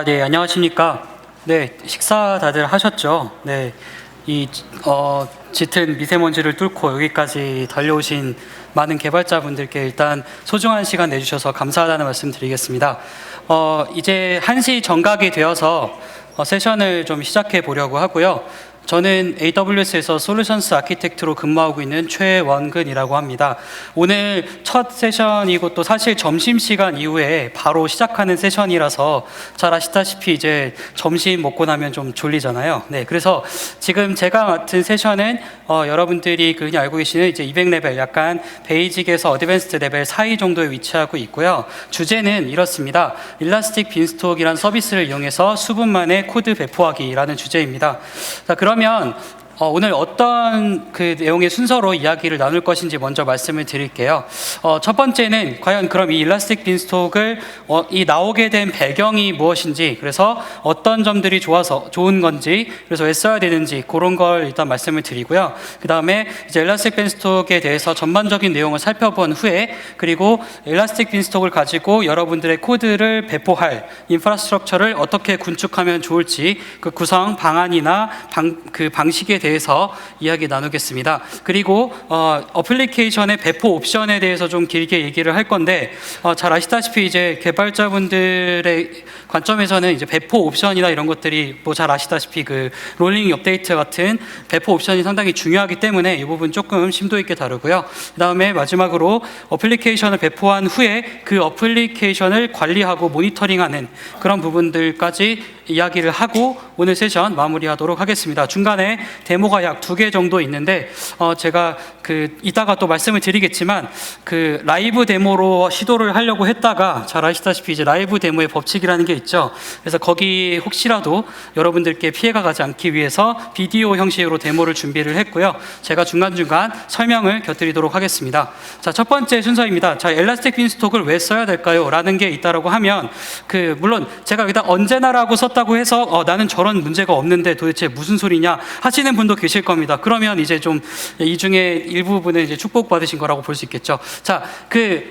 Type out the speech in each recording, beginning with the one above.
네, 안녕하십니까. 네, 식사 다들 하셨죠? 네, 짙은 미세먼지를 뚫고 여기까지 달려오신 많은 개발자분들께 일단 소중한 시간 내주셔서 감사하다는 말씀 드리겠습니다. 이제 1시 정각이 되어서 세션을 좀 시작해 보려고 하고요. 저는 AWS에서 솔루션스 아키텍트로 근무하고 있는 최원근이라고 합니다. 오늘 첫 세션이고 또 사실 점심시간 이후에 바로 시작하는 세션이라서 잘 아시다시피 이제 점심 먹고 나면 좀 졸리잖아요. 네, 그래서 지금 제가 맡은 세션은 여러분들이 그냥 알고 계시는 이제 200레벨, 약간 베이직에서 어드밴스드 레벨 사이 정도에 위치하고 있고요. 주제는 이렇습니다. 일라스틱 빈스톡이라는 서비스를 이용해서 수분 만에 코드 배포하기라는 주제입니다. 자, 그러면 오늘 어떤 그 내용의 순서로 이야기를 나눌 것인지 먼저 말씀을 드릴게요. 첫 번째는 과연 그럼 이 일라스틱 빈스톡을 이 나오게 된 배경이 무엇인지, 그래서 어떤 점들이 좋은 건지, 그래서 왜 써야 되는지 그런 걸 일단 말씀을 드리고요. 그 다음에 이제 일라스틱 빈스톡에 대해서 전반적인 내용을 살펴본 후에, 그리고 일라스틱 빈스톡을 가지고 여러분들의 코드를 배포할 인프라스트럭처를 어떻게 구축하면 좋을지 그 구성 방안이나 그 방식에 대해서 이야기 나누겠습니다. 그리고 어플리케이션의 배포 옵션에 대해서 좀 길게 얘기를 할 건데, 잘 아시다시피 이제 개발자분들의 관점에서는 이제 배포 옵션이나 이런 것들이 뭐 잘 아시다시피 그 롤링 업데이트 같은 배포 옵션이 상당히 중요하기 때문에 이 부분 조금 심도 있게 다루고요. 그 다음에 마지막으로 어플리케이션을 배포한 후에 그 어플리케이션을 관리하고 모니터링하는 그런 부분들까지 이야기를 하고 오늘 세션 마무리하도록 하겠습니다. 중간에 데모가 약 2개 정도 있는데 제가 이따가 또 말씀을 드리겠지만 그 라이브 데모로 시도를 하려고 했다가 잘 아시다시피 이제 라이브 데모의 법칙이라는 게 있죠. 그래서 거기 혹시라도 여러분들께 피해가 가지 않기 위해서 비디오 형식으로 데모를 준비를 했고요. 제가 중간중간 설명을 곁드리도록 하겠습니다. 자, 첫 번째 순서입니다. 자, 엘라스틱 빈스톡을 왜 써야 될까요? 라는 게 있다라고 하면 물론 제가 여기다 언제나라고 썼다고 해서 나는 저런 문제가 없는데 도대체 무슨 소리냐 하시는 분도 계실 겁니다. 그러면 이제 좀 이 중에 일부분은 이제 축복받으신 거라고 볼 수 있겠죠. 자,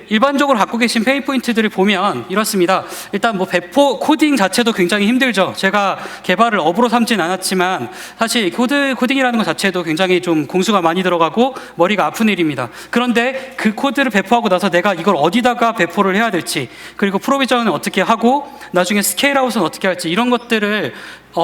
일반적으로 갖고 계신 페인 포인트들을 보면 이렇습니다. 일단 뭐 배포 코딩 자체도 굉장히 힘들죠. 제가 개발을 업으로 삼진 않았지만 사실 코딩이라는 것 자체도 굉장히 좀 공수가 많이 들어가고 머리가 아픈 일입니다. 그런데 그 코드를 배포하고 나서 내가 이걸 어디다가 배포를 해야 될지, 그리고 프로비전은 어떻게 하고 나중에 스케일아웃은 어떻게 할지, 이런 것들을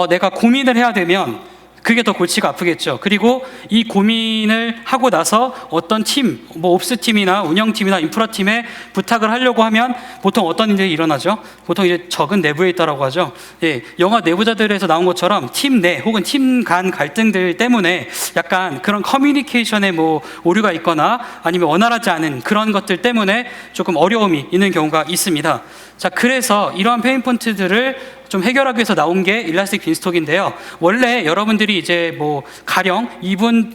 내가 고민을 해야 되면 그게 더 골치가 아프겠죠. 그리고 이 고민을 하고 나서 어떤 팀, 뭐 옵스팀이나 운영팀이나 인프라팀에 부탁을 하려고 하면 보통 어떤 일이 일어나죠? 보통 이제 적은 내부에 있다라고 하죠. 예, 영화 내부자들에서 나온 것처럼 팀 내 혹은 팀 간 갈등들 때문에 약간 그런 커뮤니케이션에 뭐 오류가 있거나 아니면 원활하지 않은 그런 것들 때문에 조금 어려움이 있는 경우가 있습니다. 자, 그래서 이러한 페인 포인트들을 좀 해결하기 위해서 나온 게 일라스틱 빈스톡인데요. 원래 여러분들이 이제 뭐 가령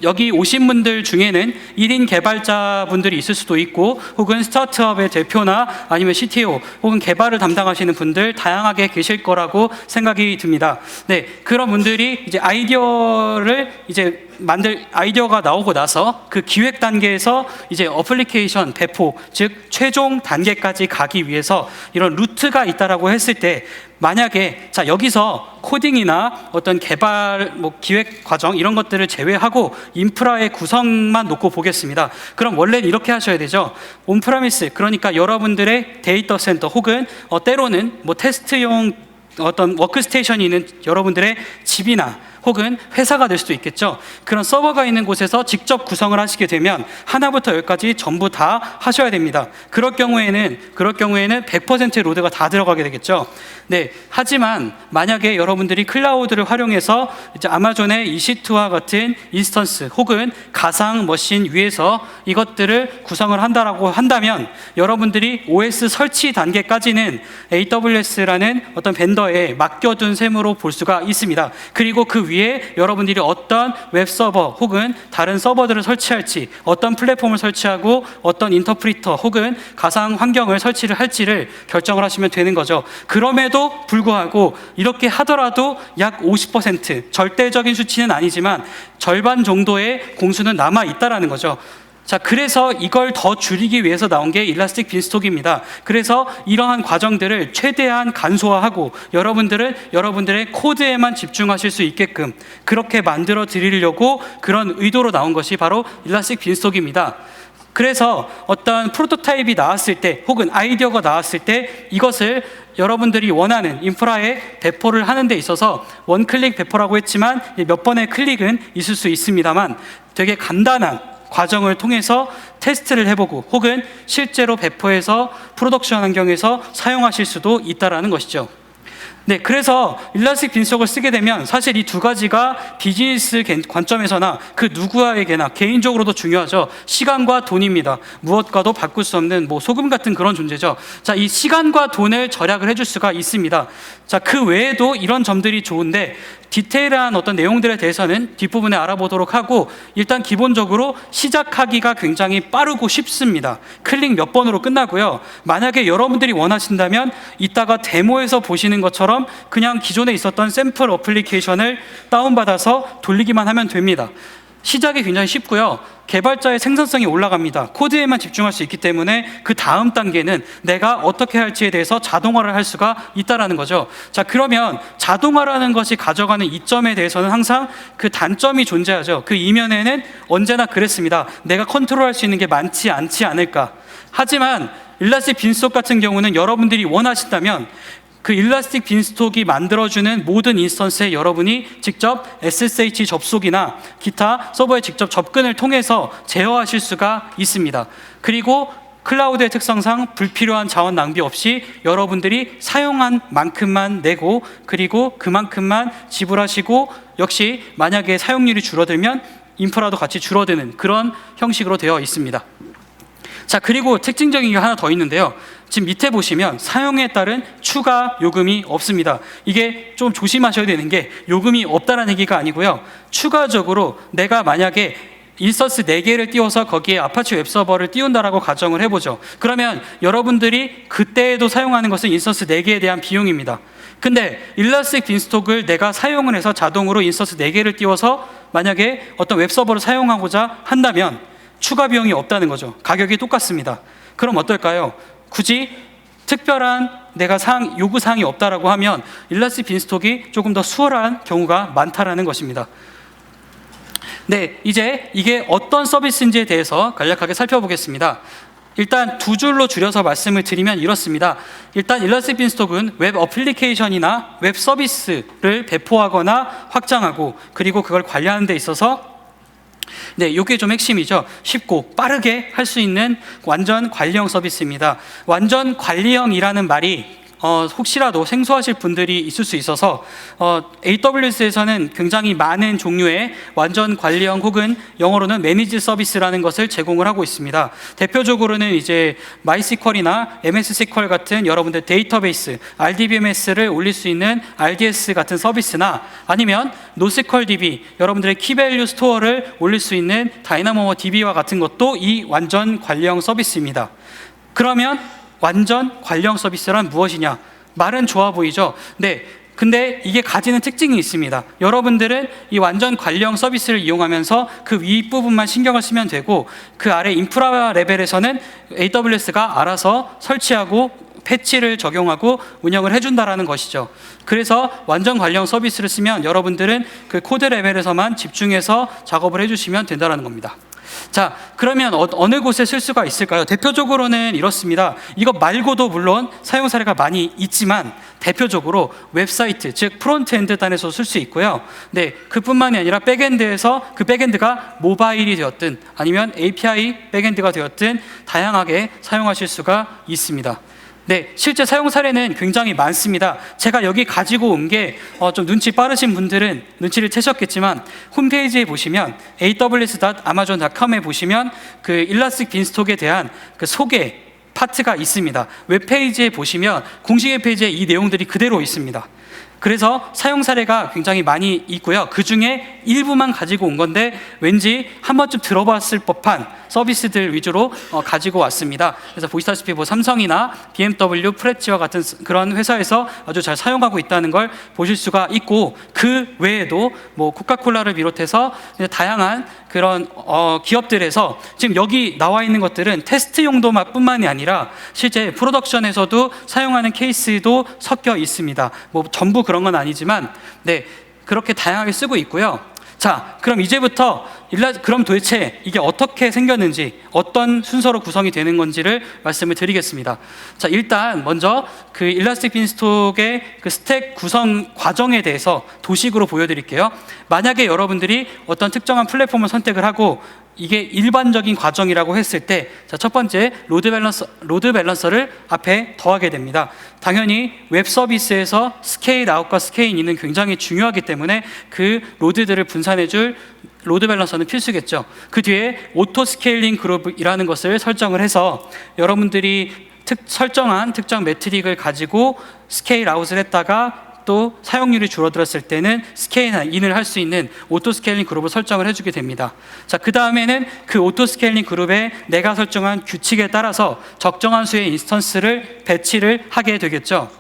여기 오신 분들 중에는 1인 개발자분들이 있을 수도 있고, 혹은 스타트업의 대표나 아니면 CTO 혹은 개발을 담당하시는 분들 다양하게 계실 거라고 생각이 듭니다. 네, 그런 분들이 이제 아이디어가 나오고 나서 그 기획 단계에서 이제 어플리케이션 배포, 즉 최종 단계까지 가기 위해서 이런 루트가 있다라고 했을 때, 만약에 자 여기서 코딩이나 어떤 개발 기획 과정 이런 것들을 제외하고 인프라의 구성만 놓고 보겠습니다. 그럼 원래는 이렇게 하셔야 되죠. 온프라미스, 그러니까 여러분들의 데이터 센터 혹은 때로는 뭐 테스트용 어떤 워크스테이션이 있는 여러분들의 집이나 혹은 회사가 될 수도 있겠죠. 그런 서버가 있는 곳에서 직접 구성을 하시게 되면 하나부터 열까지 전부 다 하셔야 됩니다. 그럴 경우에는 100% 로드가 다 들어가게 되겠죠. 네, 하지만 만약에 여러분들이 클라우드를 활용해서 이제 아마존의 EC2와 같은 인스턴스 혹은 가상 머신 위에서 이것들을 구성을 한다라고 한다면 여러분들이 OS 설치 단계까지는 AWS라는 어떤 벤더에 맡겨둔 셈으로 볼 수가 있습니다. 그리고 그 위에 여러분들이 어떤 웹서버 혹은 다른 서버들을 설치할지, 어떤 플랫폼을 설치하고 어떤 인터프리터 혹은 가상 환경을 설치를 할지를 결정을 하시면 되는 거죠. 그럼에도 불구하고 이렇게 하더라도 약 50%, 절대적인 수치는 아니지만 절반 정도의 공수는 남아 있다라는 거죠. 자, 그래서 이걸 더 줄이기 위해서 나온 게 일라스틱 빈스톡입니다. 그래서 이러한 과정들을 최대한 간소화하고 여러분들의 코드에만 집중하실 수 있게끔 그렇게 만들어 드리려고 그런 의도로 나온 것이 바로 일라스틱 빈스톡입니다. 그래서 어떤 프로토타입이 나왔을 때 혹은 아이디어가 나왔을 때 이것을 여러분들이 원하는 인프라에 배포를 하는 데 있어서 원클릭 배포라고 했지만 몇 번의 클릭은 있을 수 있습니다만 되게 간단한 과정을 통해서 테스트를 해보고 혹은 실제로 배포해서 프로덕션 환경에서 사용하실 수도 있다는 것이죠. 네, 그래서 일라스틱 빈스톡을 쓰게 되면 사실 이 두 가지가 비즈니스 관점에서나 그 누구에게나 개인적으로도 중요하죠. 시간과 돈입니다. 무엇과도 바꿀 수 없는 소금 같은 그런 존재죠. 자, 이 시간과 돈을 절약을 해줄 수가 있습니다. 자, 그 외에도 이런 점들이 좋은데 디테일한 어떤 내용들에 대해서는 뒷부분에 알아보도록 하고 일단 기본적으로 시작하기가 굉장히 빠르고 쉽습니다. 클릭 몇 번으로 끝나고요. 만약에 여러분들이 원하신다면 이따가 데모에서 보시는 것처럼 그냥 기존에 있었던 샘플 어플리케이션을 다운받아서 돌리기만 하면 됩니다. 시작이 굉장히 쉽고요. 개발자의 생산성이 올라갑니다. 코드에만 집중할 수 있기 때문에 그 다음 단계는 내가 어떻게 할지에 대해서 자동화를 할 수가 있다는 거죠. 자, 그러면 자동화라는 것이 가져가는 이점에 대해서는 항상 그 단점이 존재하죠. 그 이면에는 언제나 그랬습니다. 내가 컨트롤할 수 있는 게 많지 않지 않을까. 하지만 일라스틱 빈스톡 같은 경우는 여러분들이 원하신다면 그 일라스틱 빈스톡이 만들어주는 모든 인스턴스에 여러분이 직접 SSH 접속이나 기타 서버에 직접 접근을 통해서 제어하실 수가 있습니다. 그리고 클라우드의 특성상 불필요한 자원 낭비 없이 여러분들이 사용한 만큼만 내고 그리고 그만큼만 지불하시고 역시 만약에 사용률이 줄어들면 인프라도 같이 줄어드는 그런 형식으로 되어 있습니다. 자, 그리고 특징적인 게 하나 더 있는데요. 지금 밑에 보시면 사용에 따른 추가 요금이 없습니다. 이게 좀 조심하셔야 되는 게 요금이 없다는 얘기가 아니고요. 추가적으로 내가 만약에 인스턴스 4개를 띄워서 거기에 아파치 웹서버를 띄운다라고 가정을 해보죠. 그러면 여러분들이 그때에도 사용하는 것은 인스턴스 4개에 대한 비용입니다. 근데 일라스틱 빈스톡을 내가 사용을 해서 자동으로 인스턴스 4개를 띄워서 만약에 어떤 웹서버를 사용하고자 한다면 추가 비용이 없다는 거죠. 가격이 똑같습니다. 그럼 어떨까요? 굳이 특별한 내가 요구사항이 없다라고 하면 일라스틱 빈스톡이 조금 더 수월한 경우가 많다라는 것입니다. 네, 이제 이게 어떤 서비스인지에 대해서 간략하게 살펴보겠습니다. 일단 두 줄로 줄여서 말씀을 드리면 이렇습니다. 일단 일라스틱 빈스톡은 웹 어플리케이션이나 웹 서비스를 배포하거나 확장하고 그리고 그걸 관리하는 데 있어서 네, 이게 좀 핵심이죠. 쉽고 빠르게 할 수 있는 완전 관리형 서비스입니다. 완전 관리형이라는 말이 혹시라도 생소하실 분들이 있을 수 있어서 AWS에서는 굉장히 많은 종류의 완전 관리형 혹은 영어로는 매니지 서비스라는 것을 제공을 하고 있습니다. 대표적으로는 이제 MySQL이나 MSSQL 같은 여러분들 데이터베이스, RDBMS를 올릴 수 있는 RDS 같은 서비스나 아니면 NoSQLDB, 여러분들의 키밸류 스토어를 올릴 수 있는 DynamoDB와 같은 것도 이 완전 관리형 서비스입니다. 그러면 완전 관리형 서비스란 무엇이냐? 말은 좋아 보이죠? 네, 근데 이게 가지는 특징이 있습니다. 여러분들은 이 완전 관리형 서비스를 이용하면서 그 윗부분만 신경을 쓰면 되고 그 아래 인프라 레벨에서는 AWS가 알아서 설치하고 패치를 적용하고 운영을 해준다라는 것이죠. 그래서 완전 관리형 서비스를 쓰면 여러분들은 그 코드 레벨에서만 집중해서 작업을 해주시면 된다는 겁니다. 자, 그러면 어느 곳에 쓸 수가 있을까요? 대표적으로는 이렇습니다. 이것 말고도 물론 사용 사례가 많이 있지만 대표적으로 웹사이트, 즉 프론트엔드 단에서 쓸 수 있고요. 네, 그뿐만이 아니라 백엔드에서 그 백엔드가 모바일이 되었든 아니면 API 백엔드가 되었든 다양하게 사용하실 수가 있습니다. 네, 실제 사용 사례는 굉장히 많습니다. 제가 여기 가지고 온 게 좀 눈치 빠르신 분들은 눈치를 채셨겠지만 홈페이지에 보시면 aws.amazon.com에 보시면 그 일라스틱 빈스톡에 대한 그 소개 파트가 있습니다. 웹페이지에 보시면 공식 웹페이지에 이 내용들이 그대로 있습니다. 그래서 사용 사례가 굉장히 많이 있고요. 그 중에 일부만 가지고 온 건데 왠지 한 번쯤 들어봤을 법한 서비스들 위주로 가지고 왔습니다. 그래서 보시다시피 뭐 삼성이나 BMW, 프레치와 같은 그런 회사에서 아주 잘 사용하고 있다는 걸 보실 수가 있고, 그 외에도 뭐 코카콜라를 비롯해서 다양한 그런 기업들에서 지금 여기 나와 있는 것들은 테스트 용도만뿐만이 아니라 실제 프로덕션에서도 사용하는 케이스도 섞여 있습니다. 뭐 전부 그런 건 아니지만 네, 그렇게 다양하게 쓰고 있고요. 자, 그럼 이제부터 그럼 도대체 이게 어떻게 생겼는지, 어떤 순서로 구성이 되는 건지를 말씀을 드리겠습니다. 자, 일단 먼저 그 일라스틱 빈스톡의 그 스택 구성 과정에 대해서 도식으로 보여드릴게요. 만약에 여러분들이 어떤 특정한 플랫폼을 선택을 하고 이게 일반적인 과정이라고 했을 때, 자, 첫 번째 로드 밸런서를 앞에 더하게 됩니다. 당연히 웹 서비스에서 스케일 아웃과 스케일 인은 굉장히 중요하기 때문에 그 로드들을 분산해줄 로드 밸런서는 필수겠죠. 그 뒤에 오토 스케일링 그룹이라는 것을 설정을 해서 여러분들이 설정한 특정 매트릭을 가지고 스케일 아웃을 했다가 또 사용률이 줄어들었을 때는 스케일 인을 할 수 있는 오토 스케일링 그룹을 설정을 해주게 됩니다. 자, 그 다음에는 그 오토 스케일링 그룹에 내가 설정한 규칙에 따라서 적정한 수의 인스턴스를 배치를 하게 되겠죠.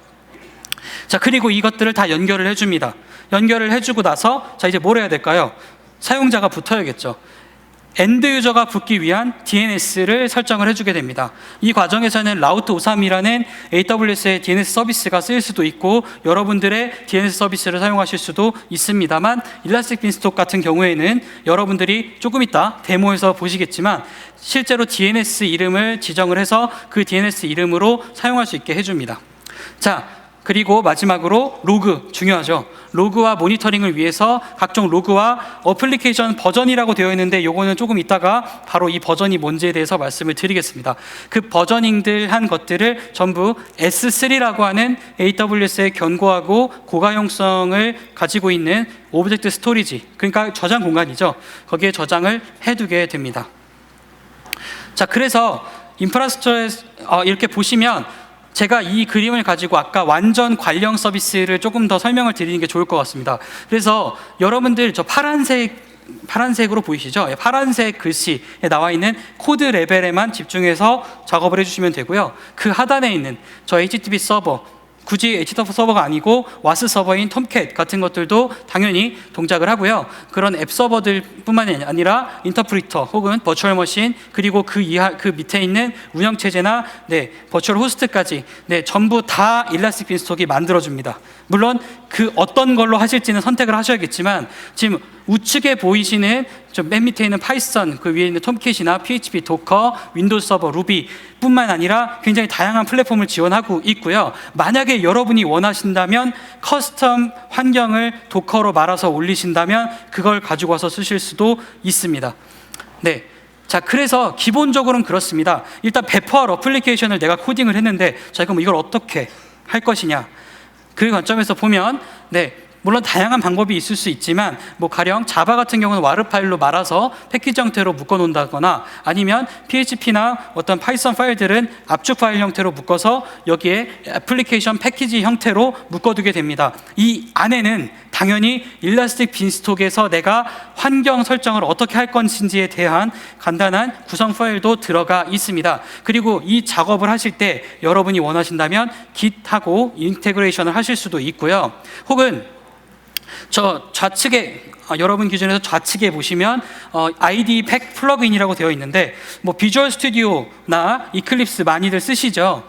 자, 그리고 이것들을 다 연결을 해줍니다. 연결을 해주고 나서 자, 이제 뭘 해야 될까요? 사용자가 붙어야겠죠. 엔드 유저가 붙기 위한 DNS를 설정을 해주게 됩니다. 이 과정에서는 라우트 53이라는 AWS의 DNS 서비스가 쓰일 수도 있고 여러분들의 DNS 서비스를 사용하실 수도 있습니다만, 일라스틱 빈스톡 같은 경우에는 여러분들이 조금 이따 데모에서 보시겠지만 실제로 DNS 이름을 지정을 해서 그 DNS 이름으로 사용할 수 있게 해줍니다. 자, 그리고 마지막으로 로그, 중요하죠. 로그와 모니터링을 위해서 각종 로그와 어플리케이션 버전이라고 되어 있는데 요거는 조금 이따가 바로 이 버전이 뭔지에 대해서 말씀을 드리겠습니다. 그 버저닝들 한 것들을 전부 S3라고 하는 AWS의 견고하고 고가용성을 가지고 있는 오브젝트 스토리지, 그러니까 저장 공간이죠. 거기에 저장을 해두게 됩니다. 자, 그래서 인프라스트럭처에 이렇게 보시면 제가 이 그림을 가지고 아까 완전 관련 서비스를 조금 더 설명을 드리는 게 좋을 것 같습니다. 그래서 여러분들 저 파란색으로 보이시죠? 파란색 글씨에 나와 있는 코드 레벨에만 집중해서 작업을 해주시면 되고요. 그 하단에 있는 저 HTTP 서버, 굳이 HTTP 서버가 아니고 와스 서버인 톰캣 같은 것들도 당연히 동작을 하고요. 그런 앱 서버들 뿐만이 아니라 인터프리터 혹은 버추얼 머신, 그리고 그 밑에 있는 운영체제나 버추얼 호스트까지 전부 다 일라스틱 빈스톡이 만들어줍니다. 물론 그 어떤 걸로 하실지는 선택을 하셔야겠지만 지금 우측에 보이시는 저 맨 밑에 있는 파이썬, 그 위에 있는 톰캣이나 PHP, 도커, 윈도우 서버, 루비 뿐만 아니라 굉장히 다양한 플랫폼을 지원하고 있고요. 만약에 여러분이 원하신다면 커스텀 환경을 도커로 말아서 올리신다면 그걸 가지고 와서 쓰실 수도 있습니다. 네. 자, 그래서 기본적으로는 그렇습니다. 일단 배포할 어플리케이션을 내가 코딩을 했는데 자, 그럼 이걸 어떻게 할 것이냐, 그 관점에서 보면 물론 다양한 방법이 있을 수 있지만 뭐 가령 자바 같은 경우는 와르 파일로 말아서 패키지 형태로 묶어 놓는다거나, 아니면 PHP나 어떤 파이썬 파일들은 압축 파일 형태로 묶어서 여기에 애플리케이션 패키지 형태로 묶어두게 됩니다. 이 안에는 당연히 일라스틱 빈스톡에서 내가 환경 설정을 어떻게 할 것인지에 대한 간단한 구성 파일도 들어가 있습니다. 그리고 이 작업을 하실 때 여러분이 원하신다면 Git하고 인테그레이션을 하실 수도 있고요. 혹은 저 좌측에 여러분 기준에서 좌측에 보시면 IDE 팩 플러그인이라고 되어 있는데 뭐 비주얼 스튜디오나 이클립스 많이들 쓰시죠.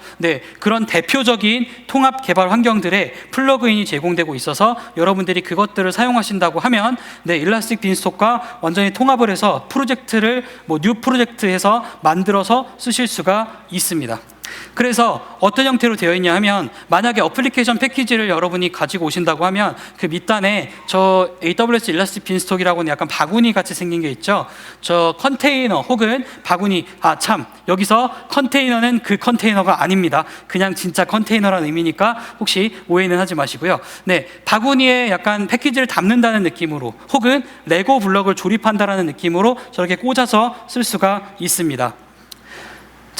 그런 대표적인 통합 개발 환경들에 플러그인이 제공되고 있어서 여러분들이 그것들을 사용하신다고 하면 일라스틱 빈스톡과 완전히 통합을 해서 프로젝트를 뉴 프로젝트에서 만들어서 쓰실 수가 있습니다. 그래서 어떤 형태로 되어 있냐 하면, 만약에 어플리케이션 패키지를 여러분이 가지고 오신다고 하면 그 밑단에 저 AWS 일라스틱 빈스톡이라고는 약간 바구니 같이 생긴 게 있죠. 저 컨테이너 혹은 바구니, 여기서 컨테이너는 그 컨테이너가 아닙니다. 그냥 진짜 컨테이너라는 의미니까 혹시 오해는 하지 마시고요. 바구니에 약간 패키지를 담는다는 느낌으로 혹은 레고 블럭을 조립한다라는 느낌으로 저렇게 꽂아서 쓸 수가 있습니다.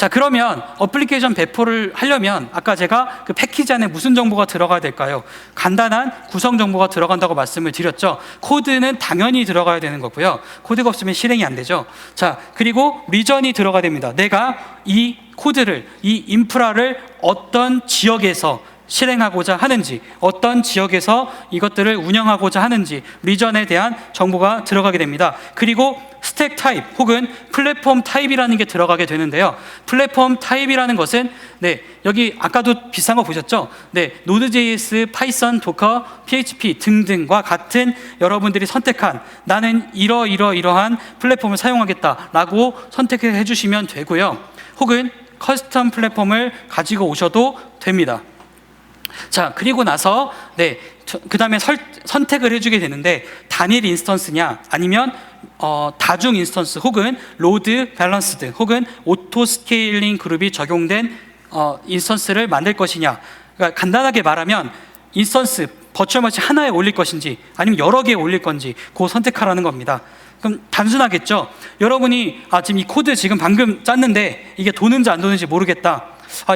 자, 그러면 어플리케이션 배포를 하려면 아까 제가 그 패키지 안에 무슨 정보가 들어가야 될까요? 간단한 구성 정보가 들어간다고 말씀을 드렸죠. 코드는 당연히 들어가야 되는 거고요. 코드가 없으면 실행이 안 되죠. 자, 그리고 리전이 들어가야 됩니다. 내가 이 코드를, 이 인프라를 어떤 지역에서 실행하고자 하는지, 어떤 지역에서 이것들을 운영하고자 하는지 리전에 대한 정보가 들어가게 됩니다. 그리고 스택 타입 혹은 플랫폼 타입이라는 게 들어가게 되는데요. 플랫폼 타입이라는 것은 여기 아까도 비슷한 거 보셨죠? 노드.js, 파이썬, 도커, PHP 등등과 같은 여러분들이 선택한 나는 이러한 플랫폼을 사용하겠다라고 선택해 주시면 되고요. 혹은 커스텀 플랫폼을 가지고 오셔도 됩니다. 자, 그리고 나서 그 다음에 선택을 해주게 되는데 단일 인스턴스냐 아니면 다중 인스턴스 혹은 로드 밸런스드 혹은 오토 스케일링 그룹이 적용된 인스턴스를 만들 것이냐. 그러니까 간단하게 말하면 인스턴스 버추얼 머신 하나에 올릴 것인지 아니면 여러 개에 올릴 건지 그거 선택하라는 겁니다. 그럼 단순하겠죠. 여러분이 지금 이 코드 지금 방금 짰는데 이게 도는지 안 도는지 모르겠다.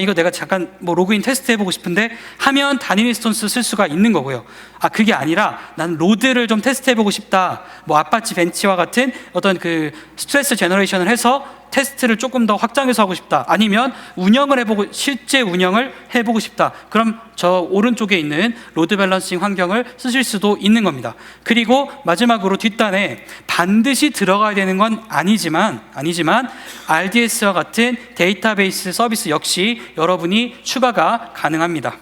이거 내가 잠깐 로그인 테스트 해보고 싶은데 하면 단일 인스턴스 쓸 수가 있는 거고요. 그게 아니라 나는 로드를 좀 테스트 해보고 싶다. 아파치 벤치와 같은 어떤 그 스트레스 제너레이션을 해서 테스트를 조금 더 확장해서 하고 싶다. 아니면 실제 운영을 해보고 싶다. 그럼 저 오른쪽에 있는 로드 밸런싱 환경을 쓰실 수도 있는 겁니다. 그리고 마지막으로 뒷단에 반드시 들어가야 되는 건 아니지만 RDS와 같은 데이터베이스 서비스 역시 여러분이 추가가 가능합니다.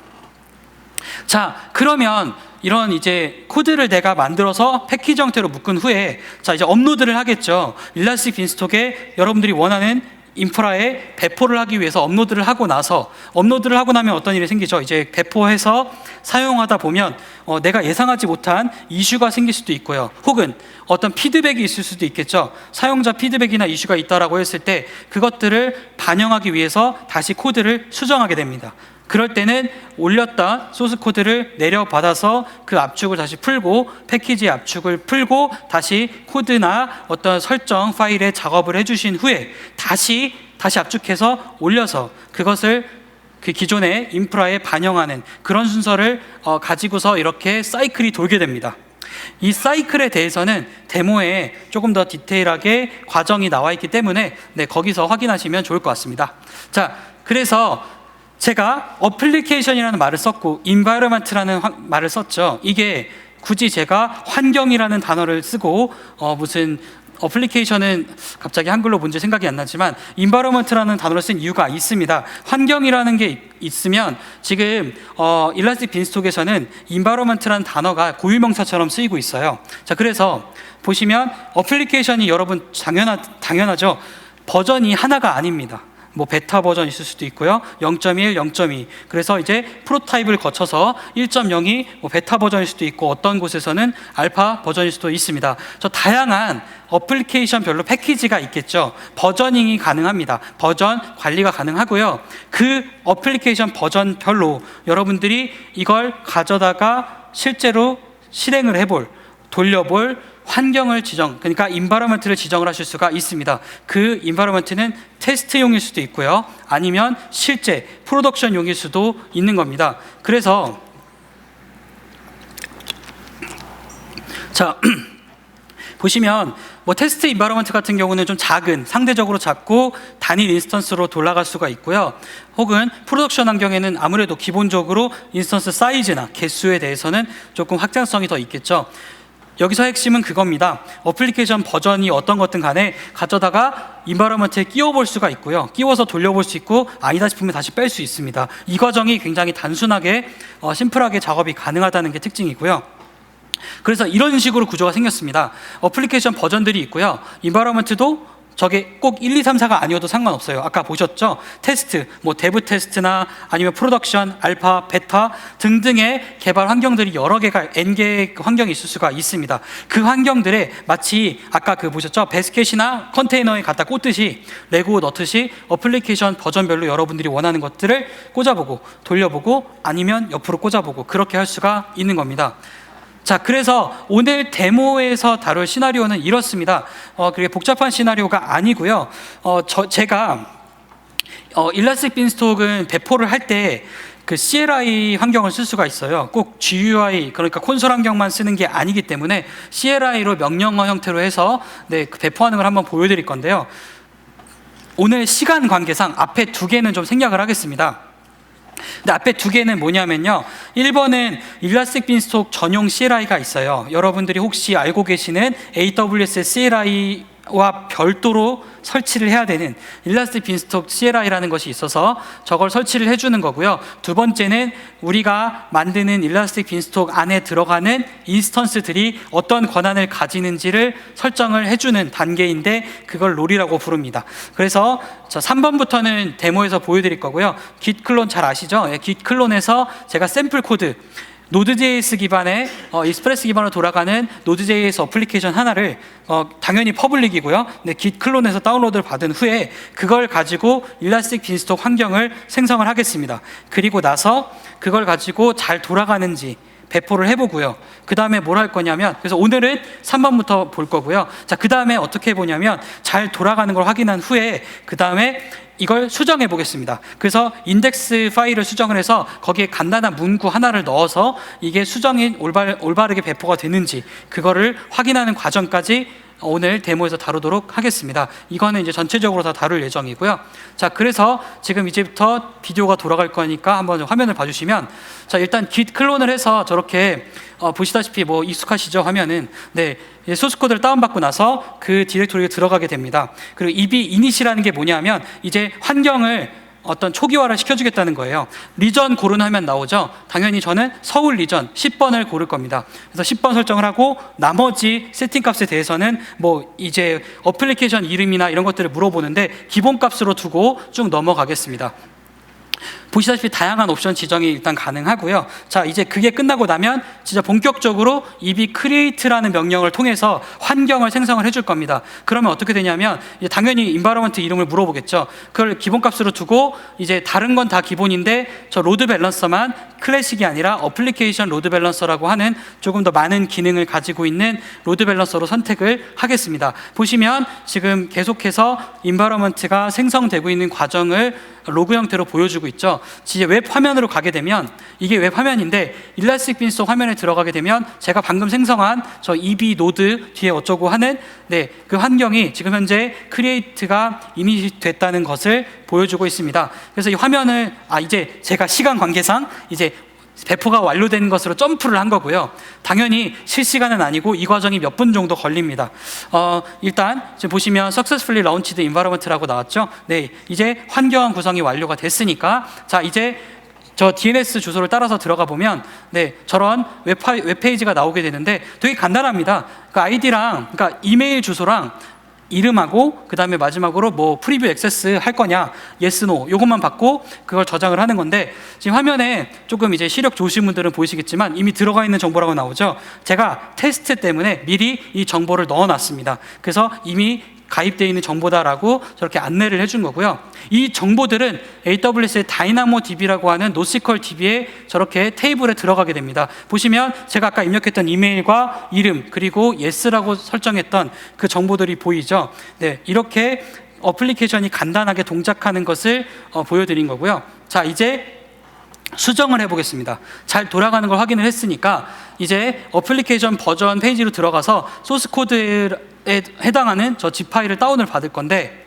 자, 그러면 이런 이제 코드를 내가 만들어서 패키지 형태로 묶은 후에 이제 업로드를 하겠죠. 일라스틱 빈스톡에 여러분들이 원하는 인프라에 배포를 하기 위해서 업로드를 하고 나면 어떤 일이 생기죠. 이제 배포해서 사용하다 보면 내가 예상하지 못한 이슈가 생길 수도 있고요. 혹은 어떤 피드백이 있을 수도 있겠죠. 사용자 피드백이나 이슈가 있다라고 했을 때 그것들을 반영하기 위해서 다시 코드를 수정하게 됩니다. 그럴 때는 올렸다 소스 코드를 내려받아서 그 압축을 다시 풀고 패키지의 압축을 풀고 다시 코드나 어떤 설정 파일에 작업을 해주신 후에 다시 압축해서 올려서 그것을 그 기존의 인프라에 반영하는 그런 순서를 가지고서 이렇게 사이클이 돌게 됩니다. 이 사이클에 대해서는 데모에 조금 더 디테일하게 과정이 나와 있기 때문에 거기서 확인하시면 좋을 것 같습니다. 자, 그래서 제가 어플리케이션이라는 말을 썼고 environment라는 말을 썼죠. 이게 굳이 제가 환경이라는 단어를 쓰고 무슨 어플리케이션은 갑자기 한글로 뭔지 생각이 안 나지만 environment라는 단어를 쓴 이유가 있습니다. 환경이라는 게 있으면 지금 일라스틱 빈스톡에서는 environment라는 단어가 고유명사처럼 쓰이고 있어요. 자, 그래서 보시면 어플리케이션이 여러분 당연하죠. 버전이 하나가 아닙니다. 베타 버전 있을 수도 있고요. 0.1, 0.2. 그래서 이제 프로타입을 거쳐서 1.0이 베타 버전일 수도 있고 어떤 곳에서는 알파 버전일 수도 있습니다. 저 다양한 어플리케이션별로 패키지가 있겠죠. 버저닝이 가능합니다. 버전 관리가 가능하고요. 그 어플리케이션 버전별로 여러분들이 이걸 가져다가 실제로 실행을 돌려볼 환경을 그러니까 인바이러먼트를 지정을 하실 수가 있습니다. 그 인바이러먼트는 테스트용일 수도 있고요. 아니면 실제 프로덕션용일 수도 있는 겁니다. 그래서 자, 보시면 테스트 인바이러먼트 같은 경우는 좀 상대적으로 작고 단일 인스턴스로 돌아갈 수가 있고요. 혹은 프로덕션 환경에는 아무래도 기본적으로 인스턴스 사이즈나 개수에 대해서는 조금 확장성이 더 있겠죠. 여기서 핵심은 그겁니다. 어플리케이션 버전이 어떤 것든 간에 가져다가 인바이러먼트에 끼워볼 수가 있고요. 끼워서 돌려볼 수 있고 아니다 싶으면 다시 뺄 수 있습니다. 이 과정이 굉장히 단순하게 심플하게 작업이 가능하다는 게 특징이고요. 그래서 이런 식으로 구조가 생겼습니다. 어플리케이션 버전들이 있고요. 인바이러먼트도 저게 꼭 1, 2, 3, 4가 아니어도 상관없어요. 아까 보셨죠? 테스트, 데브 테스트나 아니면 프로덕션, 알파, 베타 등등의 개발 환경들이 여러 개가 N개의 환경이 있을 수가 있습니다. 그 환경들에 마치 아까 보셨죠? 베스켓이나 컨테이너에 갖다 꽂듯이 레고 넣듯이 어플리케이션 버전별로 여러분들이 원하는 것들을 꽂아보고 돌려보고 아니면 옆으로 꽂아보고 그렇게 할 수가 있는 겁니다. 자, 그래서 오늘 데모에서 다룰 시나리오는 이렇습니다. 그게 복잡한 시나리오가 아니고요. 제가 일라스틱 빈스톡은 배포를 할 때 그 CLI 환경을 쓸 수가 있어요. 꼭 GUI, 그러니까 콘솔 환경만 쓰는 게 아니기 때문에 CLI로 명령어 형태로 해서 그 배포하는 걸 한번 보여드릴 건데요. 오늘 시간 관계상 앞에 두 개는 좀 생략을 하겠습니다. 근데 앞에 두 개는 뭐냐면요, 1번은 일라스틱 빈스톡 전용 CLI가 있어요. 여러분들이 혹시 알고 계시는 AWS CLI와 별도로 설치를 해야 되는 일라스틱 빈스톡 CLI라는 것이 있어서 저걸 설치를 해주는 거고요. 두 번째는 우리가 만드는 일라스틱 빈스톡 안에 들어가는 인스턴스들이 어떤 권한을 가지는지를 설정을 해주는 단계인데 그걸 롤이라고 부릅니다. 그래서 저 3번부터는 데모에서 보여드릴 거고요. git 클론 잘 아시죠? git 클론에서 제가 샘플 코드 노드.js 기반의 익스프레스 기반으로 돌아가는 노드.js 어플리케이션 하나를 당연히 퍼블릭이고요. git 클론에서 다운로드를 받은 후에 그걸 가지고 일라스틱 빈스톡 환경을 생성을 하겠습니다. 그리고 나서 그걸 가지고 잘 돌아가는지 배포를 해보고요. 그 다음에 뭘 할 거냐면, 그래서 오늘은 3번부터 볼 거고요. 자, 그 다음에 어떻게 해보냐면 잘 돌아가는 걸 확인한 후에 그 다음에 이걸 수정해 보겠습니다. 그래서 인덱스 파일을 수정을 해서 거기에 간단한 문구 하나를 넣어서 이게 수정이 올바르게 배포가 되는지 그거를 확인하는 과정까지 오늘 데모에서 다루도록 하겠습니다. 이거는 이제 전체적으로 다 다룰 예정이고요. 자, 그래서 지금 이제부터 비디오가 돌아갈 거니까 한번 화면을 봐주시면, 자, 일단 git 클론을 해서 저렇게 보시다시피 뭐 익숙하시죠? 화면은 소스 코드를 다운받고 나서 그 디렉토리에 들어가게 됩니다. 그리고 EB init이라는 게 뭐냐면 이제 환경을 어떤 초기화를 시켜주겠다는 거예요. 리전 고른하면 나오죠. 당연히 저는 서울 리전 10번을 고를 겁니다. 그래서 10번 설정을 하고 나머지 세팅 값에 대해서는 뭐 이제 어플리케이션 이름이나 이런 것들을 물어보는데 기본 값으로 두고 쭉 넘어가겠습니다. 보시다시피 다양한 옵션 지정이 일단 가능하고요. 자, 이제 그게 끝나고 나면 진짜 본격적으로 EB create라는 명령을 통해서 환경을 생성을 해줄 겁니다. 그러면 어떻게 되냐면 이제 당연히 environment 이름을 물어보겠죠. 그걸 기본값으로 두고 이제 다른 건 다 기본인데 저 로드 밸런서만 클래식이 아니라 어플리케이션 로드 밸런서라고 하는 조금 더 많은 기능을 가지고 있는 로드 밸런서로 선택을 하겠습니다. 보시면 지금 계속해서 environment가 생성되고 있는 과정을 로그 형태로 보여주고 있죠. 이제 웹 화면으로 가게 되면 이게 웹 화면인데 일라스틱 빈스톡 화면에 들어가게 되면 제가 방금 생성한 저 EB 노드 뒤에 어쩌고 하는 그 환경이 지금 현재 크리에이트가 이미 됐다는 것을 보여주고 있습니다. 그래서 이 화면을 이제 제가 시간 관계상 이제 배포가 완료된 것으로 점프를 한 거고요. 당연히 실시간은 아니고 이 과정이 몇 분 정도 걸립니다. 일단 지금 보시면 successfully launched environment라고 나왔죠. 이제 환경 구성이 완료가 됐으니까 자, 이제 저 DNS 주소를 따라서 들어가 보면 저런 웹페이지가 나오게 되는데 되게 간단합니다. 그 아이디랑 그러니까 이메일 주소랑 이름하고 그 다음에 마지막으로 뭐 프리뷰 액세스 할 거냐 yes no 요것만 받고 그걸 저장을 하는 건데, 지금 화면에 조금 이제 시력 좋으신 분들은 보이시겠지만 이미 들어가 있는 정보라고 나오죠. 제가 테스트 때문에 미리 이 정보를 넣어 놨습니다. 그래서 이미 가입되어 있는 정보다라고 저렇게 안내를 해준 거고요. 이 정보들은 AWS의 다이나모 DB라고 하는 노시컬 DB에 저렇게 테이블에 들어가게 됩니다. 보시면 제가 아까 입력했던 이메일과 이름 그리고 yes라고 설정했던 그 정보들이 보이죠. 이렇게 어플리케이션이 간단하게 동작하는 것을 보여드린 거고요. 자, 이제 수정을 해보겠습니다. 잘 돌아가는 걸 확인을 했으니까 이제 어플리케이션 버전 페이지로 들어가서 소스 코드에 해당하는 저 zip 파일을 다운을 받을 건데,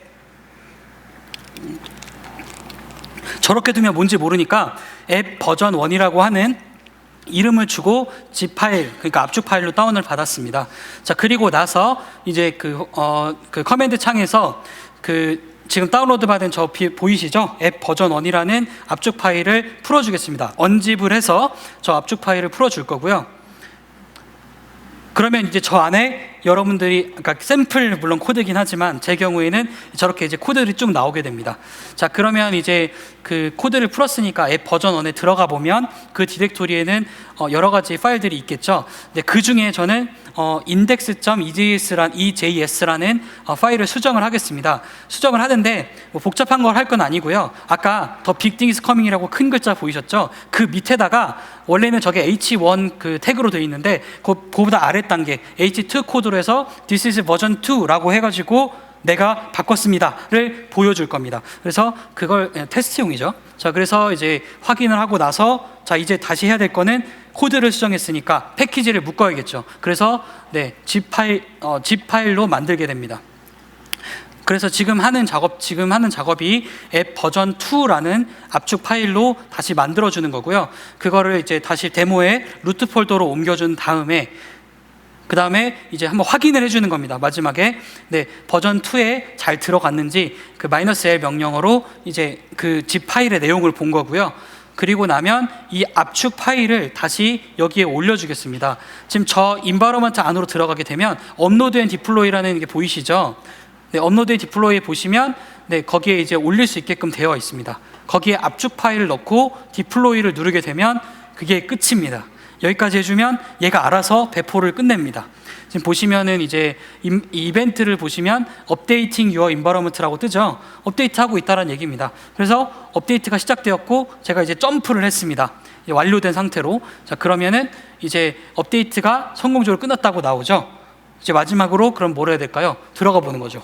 저렇게 두면 뭔지 모르니까 앱 버전 1이라고 하는 이름을 주고 zip 파일, 그러니까 압축 파일로 다운을 받았습니다. 자, 그리고 나서 이제 그 커맨드 창에서 지금 다운로드 받은 저 보이시죠? 앱 버전 1이라는 압축 파일을 풀어주겠습니다. 언집을 해서 저 압축 파일을 풀어줄 거고요. 그러면 이제 저 안에 여러분들이, 그러니까 샘플 물론 코드긴 하지만 제 경우에는 저렇게 이제 코드들이 쭉 나오게 됩니다. 자, 그러면 이제 그 코드를 풀었으니까 앱 버전 1에 들어가 보면 그 디렉토리에는 여러 가지 파일들이 있겠죠. 근데 그 중에 저는 index.ejs라는 파일을 수정을 하겠습니다. 수정을 하는데 뭐 복잡한 걸 할 건 아니고요. 아까 더 빅 띵 이즈 커밍이라고 큰 글자 보이셨죠? 그 밑에다가 원래는 저게 H1 그 태그로 되어 있는데 그보다 아래 단계 H2 코드로 해서 this is version 2라고 해가지고 내가 바꿨습니다를 보여줄 겁니다. 그래서 그걸 테스트용이죠. 자, 그래서 이제 확인을 하고 나서 자, 이제 다시 해야 될 거는 코드를 수정했으니까 패키지를 묶어야겠죠. 그래서 zip 파일로 만들게 됩니다. 그래서 지금 하는 작업이 앱 버전 2라는 압축 파일로 다시 만들어주는 거고요. 그거를 이제 다시 데모에 루트 폴더로 옮겨준 다음에 그 다음에 이제 한번 확인을 해주는 겁니다. 마지막에 버전 2에 잘 들어갔는지 그 -l 명령어로 이제 그 zip 파일의 내용을 본 거고요. 그리고 나면 이 압축 파일을 다시 여기에 올려주겠습니다. 지금 저 인바이러먼트 안으로 들어가게 되면 업로드 앤 디플로이라는 게 보이시죠? 업로드 앤 디플로이에 보시면 거기에 이제 올릴 수 있게끔 되어 있습니다. 거기에 압축 파일을 넣고 디플로이를 누르게 되면 그게 끝입니다. 여기까지 해주면 얘가 알아서 배포를 끝냅니다. 지금 보시면은 이제 이벤트를 보시면 업데이팅 유어 인바이러먼트라고 뜨죠. 업데이트하고 있다는 얘기입니다. 그래서 업데이트가 시작되었고 제가 이제 점프를 했습니다. 완료된 상태로. 자, 그러면은 이제 업데이트가 성공적으로 끝났다고 나오죠. 이제 마지막으로 그럼 뭘 해야 될까요? 들어가 보는 거죠.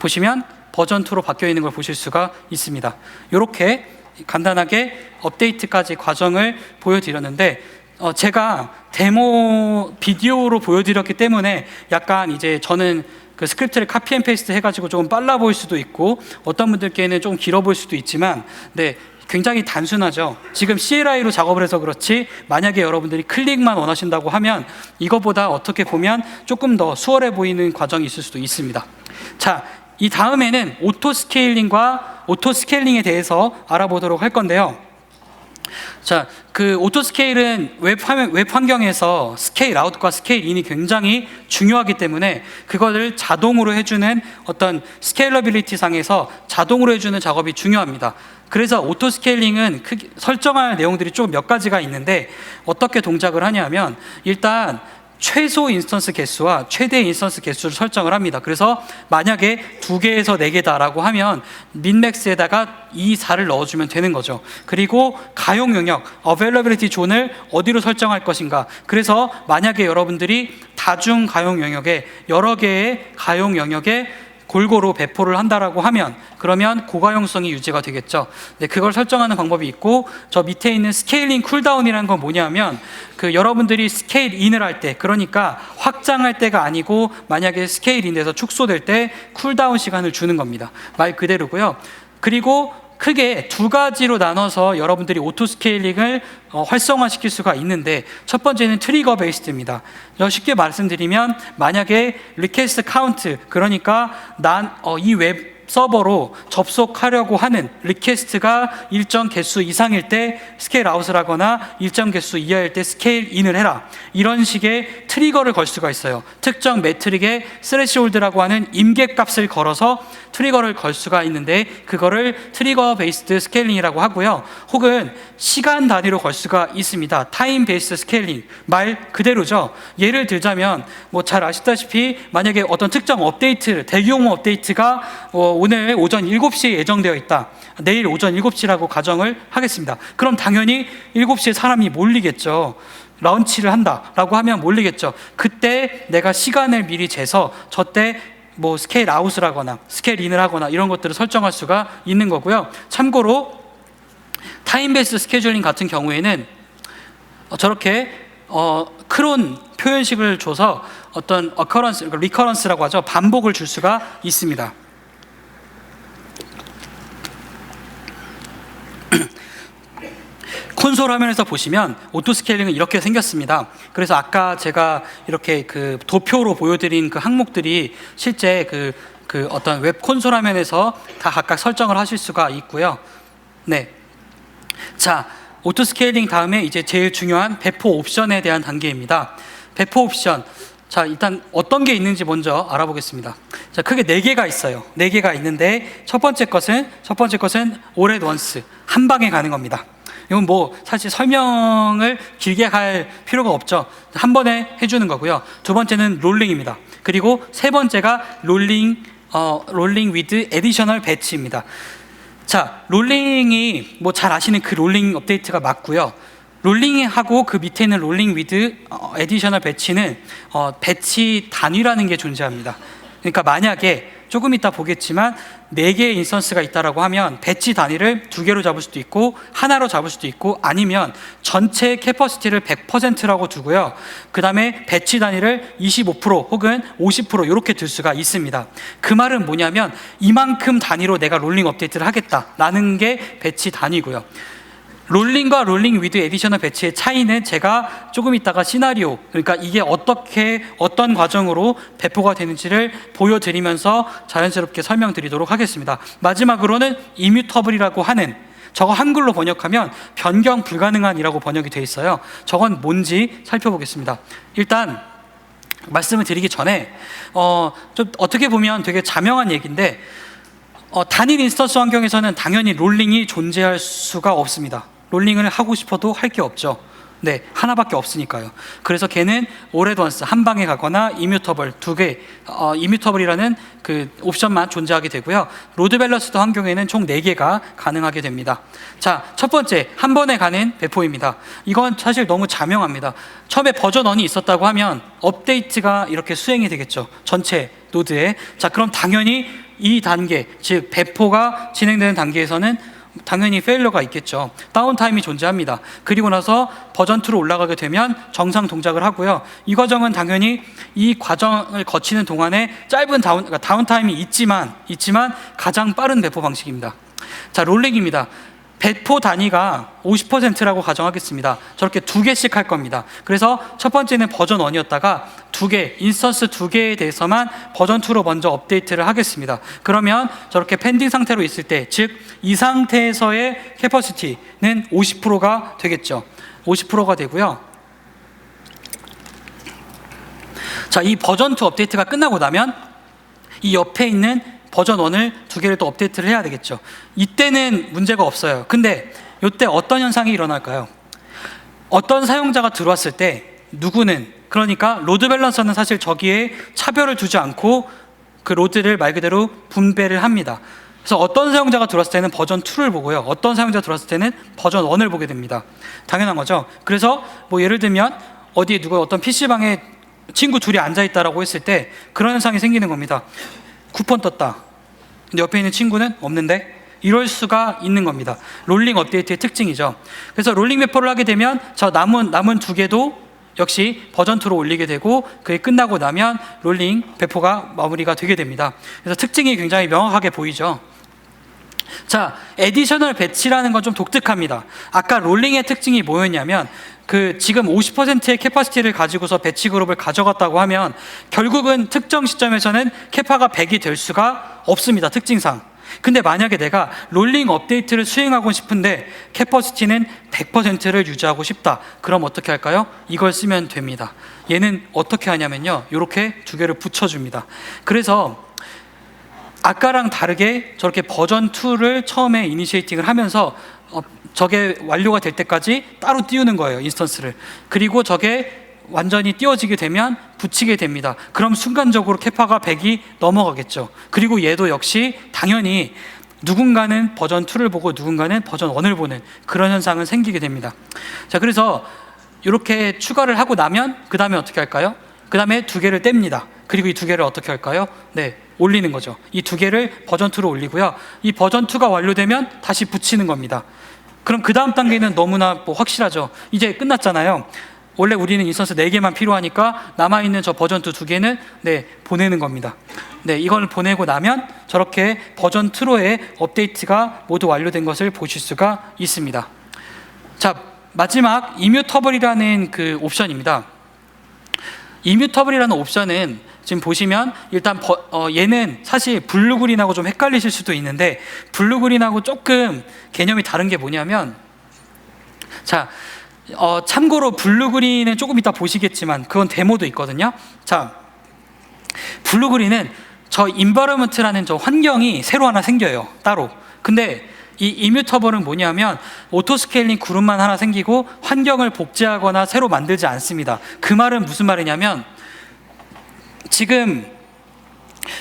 보시면 버전 2로 바뀌어 있는 걸 보실 수가 있습니다. 이렇게 간단하게 업데이트까지 과정을 보여드렸는데 제가 데모 비디오로 보여드렸기 때문에 약간 이제 저는 그 스크립트를 카피 앤 페이스트 해가지고 조금 빨라 보일 수도 있고 어떤 분들께는 좀 길어 보일 수도 있지만 굉장히 단순하죠. 지금 CLI로 작업을 해서 그렇지 만약에 여러분들이 클릭만 원하신다고 하면 이거보다 어떻게 보면 조금 더 수월해 보이는 과정이 있을 수도 있습니다. 자, 이 다음에는 오토 스케일링과 오토 스케일링에 대해서 알아보도록 할 건데요. 자, 그 오토 스케일은 웹 환경에서 스케일 아웃과 스케일 인이 굉장히 중요하기 때문에 그거를 자동으로 해주는 어떤 스케일러빌리티 상에서 자동으로 해주는 작업이 중요합니다. 그래서 오토 스케일링은 설정할 내용들이 좀 몇 가지가 있는데 어떻게 동작을 하냐면 일단 최소 인스턴스 개수와 최대 인스턴스 개수를 설정을 합니다. 그래서 만약에 2개에서 4개다라고 하면 민맥스에다가 2, 4를 넣어주면 되는 거죠. 그리고 가용 영역, availability zone을 어디로 설정할 것인가. 그래서 만약에 여러분들이 다중 가용 영역에 여러 개의 가용 영역에 골고루 배포를 한다라고 하면 그러면 고가용성이 유지가 되겠죠. 그걸 설정하는 방법이 있고 저 밑에 있는 스케일링 쿨다운이라는 건 뭐냐면 그 여러분들이 스케일 인을 할 때 그러니까 확장할 때가 아니고 만약에 스케일 인에서 축소될 때 쿨다운 시간을 주는 겁니다. 말 그대로고요. 그리고 크게 2가지로 나눠서 여러분들이 오토 스케일링을 활성화시킬 수가 있는데 첫 번째는 트리거 베이스드입니다. 쉽게 말씀드리면 만약에 리퀘스트 카운트 그러니까 이 웹 서버로 접속하려고 하는 리퀘스트가 일정 개수 이상일 때 스케일 아웃을 하거나 일정 개수 이하일 때 스케일 인을 해라. 이런 식의 트리거를 걸 수가 있어요. 특정 매트릭에 스레시홀드라고 하는 임계값을 걸어서 트리거를 걸 수가 있는데 그거를 트리거 베이스드 스케일링이라고 하고요. 혹은 시간 단위로 걸 수가 있습니다. 타임 베이스드 스케일링. 말 그대로죠. 예를 들자면 뭐 잘 아시다시피 만약에 어떤 특정 업데이트, 대규모 업데이트가 오늘 오전 7시에 예정되어 있다. 내일 오전 7시라고 가정을 하겠습니다. 그럼 당연히 7시에 사람이 몰리겠죠. 런치를 한다라고 하면 몰리겠죠. 그때 내가 시간을 미리 재서 저때 뭐 스케일 아웃을 하거나 스케일 인을 하거나 이런 것들을 설정할 수가 있는 거고요. 참고로 타임 베이스 스케줄링 같은 경우에는 저렇게 크론 표현식을 줘서 어떤 어커런스, 리커런스라고 하죠. 반복을 줄 수가 있습니다. 콘솔 화면에서 보시면 오토 스케일링은 이렇게 생겼습니다. 그래서 아까 제가 이렇게 그 도표로 보여드린 그 항목들이 실제 그 어떤 웹 콘솔 화면에서 다 각각 설정을 하실 수가 있고요. 네. 자, 오토 스케일링 다음에 이제 제일 중요한 배포 옵션에 대한 단계입니다. 배포 옵션. 자, 일단 어떤 게 있는지 먼저 알아보겠습니다. 자, 크게 4개가 있어요. 4개가 있는데 첫 번째 것은 all at once. 한 방에 가는 겁니다. 이건 뭐 사실 설명을 길게 할 필요가 없죠. 한 번에 해주는 거고요. 두 번째는 롤링입니다. 그리고 세 번째가 롤링 with additional batch입니다. 자, 롤링이 뭐 잘 아시는 그 롤링 업데이트가 맞고요. 롤링하고 그 밑에 있는 롤링 with additional batch는 배치 단위라는 게 존재합니다. 그러니까 만약에 조금 이따 보겠지만 4개의 인스턴스가 있다라고 하면 배치 단위를 2개로 잡을 수도 있고 하나로 잡을 수도 있고 아니면 전체 캐퍼시티를 100%라고 두고요. 그 다음에 배치 단위를 25% 혹은 50% 이렇게 둘 수가 있습니다. 그 말은 뭐냐면 이만큼 단위로 내가 롤링 업데이트를 하겠다라는 게 배치 단위고요. 롤링과 롤링 위드 에디셔널 배치의 차이는 제가 조금 있다가 시나리오, 그러니까 이게 어떻게 어떤 과정으로 배포가 되는지를 보여드리면서 자연스럽게 설명드리도록 하겠습니다. 마지막으로는 이뮤터블이라고 하는, 저거 한글로 번역하면 변경 불가능한이라고 번역이 되어 있어요. 저건 뭔지 살펴보겠습니다. 일단 말씀을 드리기 전에 좀 어떻게 보면 되게 자명한 얘기인데 단일 인스턴스 환경에서는 당연히 롤링이 존재할 수가 없습니다. 롤링을 하고 싶어도 할 게 없죠. 네, 하나밖에 없으니까요. 그래서 걔는 올해던스 한 방에 가거나 이뮤터블 2개, 이뮤터블이라는 그 옵션만 존재하게 되고요. 로드 밸런스드 환경에는 총 4개가 가능하게 됩니다. 자, 첫 번째, 한 번에 가는 배포입니다. 이건 사실 너무 자명합니다. 처음에 버전 1이 있었다고 하면 업데이트가 이렇게 수행이 되겠죠. 전체 노드에. 자, 그럼 당연히 이 단계, 즉 배포가 진행되는 단계에서는 당연히 페일러가 있겠죠. 다운타임이 존재합니다. 그리고 나서 버전 2로 올라가게 되면 정상 동작을 하고요. 이 과정은 이 과정을 거치는 동안에 짧은 다운타임이 있지만 가장 빠른 배포 방식입니다. 자, 롤링입니다. 배포 단위가 50%라고 가정하겠습니다. 저렇게 2개씩 할 겁니다. 그래서 첫 번째는 버전 1이었다가 2개, 인스턴스 2개에 대해서만 버전 2로 먼저 업데이트를 하겠습니다. 그러면 저렇게 펜딩 상태로 있을 때, 즉 이 상태에서의 캐퍼시티는 50%가 되겠죠. 50%가 되고요. 자, 이 버전 2 업데이트가 끝나고 나면 이 옆에 있는 버전 1을 2개를 또 업데이트를 해야 되겠죠. 이때는 문제가 없어요. 근데 이때 어떤 현상이 일어날까요? 어떤 사용자가 들어왔을 때 누구는, 그러니까 로드 밸런서는 사실 저기에 차별을 두지 않고 그 로드를 말 그대로 분배를 합니다. 그래서 어떤 사용자가 들어왔을 때는 버전 2를 보고요. 어떤 사용자가 들어왔을 때는 버전 1을 보게 됩니다. 당연한 거죠. 그래서 뭐 예를 들면 어디에 누가 어떤 PC방에 친구 둘이 앉아있다라고 했을 때 그런 현상이 생기는 겁니다. 쿠폰 떴다. 근데 옆에 있는 친구는 없는데? 이럴 수가 있는 겁니다. 롤링 업데이트의 특징이죠. 그래서 롤링 배포를 하게 되면 저 남은 2개도 역시 버전 2로 올리게 되고 그게 끝나고 나면 롤링 배포가 마무리가 되게 됩니다. 그래서 특징이 굉장히 명확하게 보이죠. 자, 에디셔널 배치라는 건 좀 독특합니다. 아까 롤링의 특징이 뭐였냐면 지금 50%의 캐파시티를 가지고서 배치 그룹을 가져갔다고 하면 결국은 특정 시점에서는 캐파가 100이 될 수가 없습니다. 특징상. 근데 만약에 내가 롤링 업데이트를 수행하고 싶은데 캐퍼시티는 100%를 유지하고 싶다. 그럼 어떻게 할까요? 이걸 쓰면 됩니다. 얘는 어떻게 하냐면요, 이렇게 2개를 붙여줍니다. 그래서 아까랑 다르게 저렇게 버전 2를 처음에 이니시에이팅을 하면서 저게 완료가 될 때까지 따로 띄우는 거예요, 인스턴스를. 그리고 저게 완전히 띄워지게 되면 붙이게 됩니다. 그럼 순간적으로 캐파가 100이 넘어가겠죠. 그리고 얘도 역시 당연히 누군가는 버전 2를 보고 누군가는 버전 1을 보는 그런 현상은 생기게 됩니다. 자, 그래서 이렇게 추가를 하고 나면 그 다음에 어떻게 할까요? 그 다음에 2개를 뗍니다. 그리고 이 2개를 어떻게 할까요? 네, 올리는 거죠. 이 2개를 버전 2로 올리고요. 이 버전 2가 완료되면 다시 붙이는 겁니다. 그럼 그 다음 단계는 너무나 확실하죠. 이제 끝났잖아요. 원래 우리는 인스턴스 4개만 필요하니까 남아있는 저 버전 2개는 네, 보내는 겁니다. 네, 이걸 보내고 나면 저렇게 버전 2로의 업데이트가 모두 완료된 것을 보실 수가 있습니다. 자, 마지막 이뮤터블이라는 그 옵션입니다. 이뮤터블이라는 옵션은 지금 보시면 일단 얘는 사실 블루그린하고 좀 헷갈리실 수도 있는데 블루그린하고 조금 개념이 다른 게 뭐냐면, 자, 참고로 블루그린은 조금 이따 보시겠지만 그건 데모도 있거든요. 자, 블루그린은 저 인바이러먼트라는 저 환경이 새로 하나 생겨요, 따로. 근데 이 이뮤터블은 뭐냐면 오토스케일링 그룹만 하나 생기고 환경을 복제하거나 새로 만들지 않습니다. 그 말은 무슨 말이냐면 지금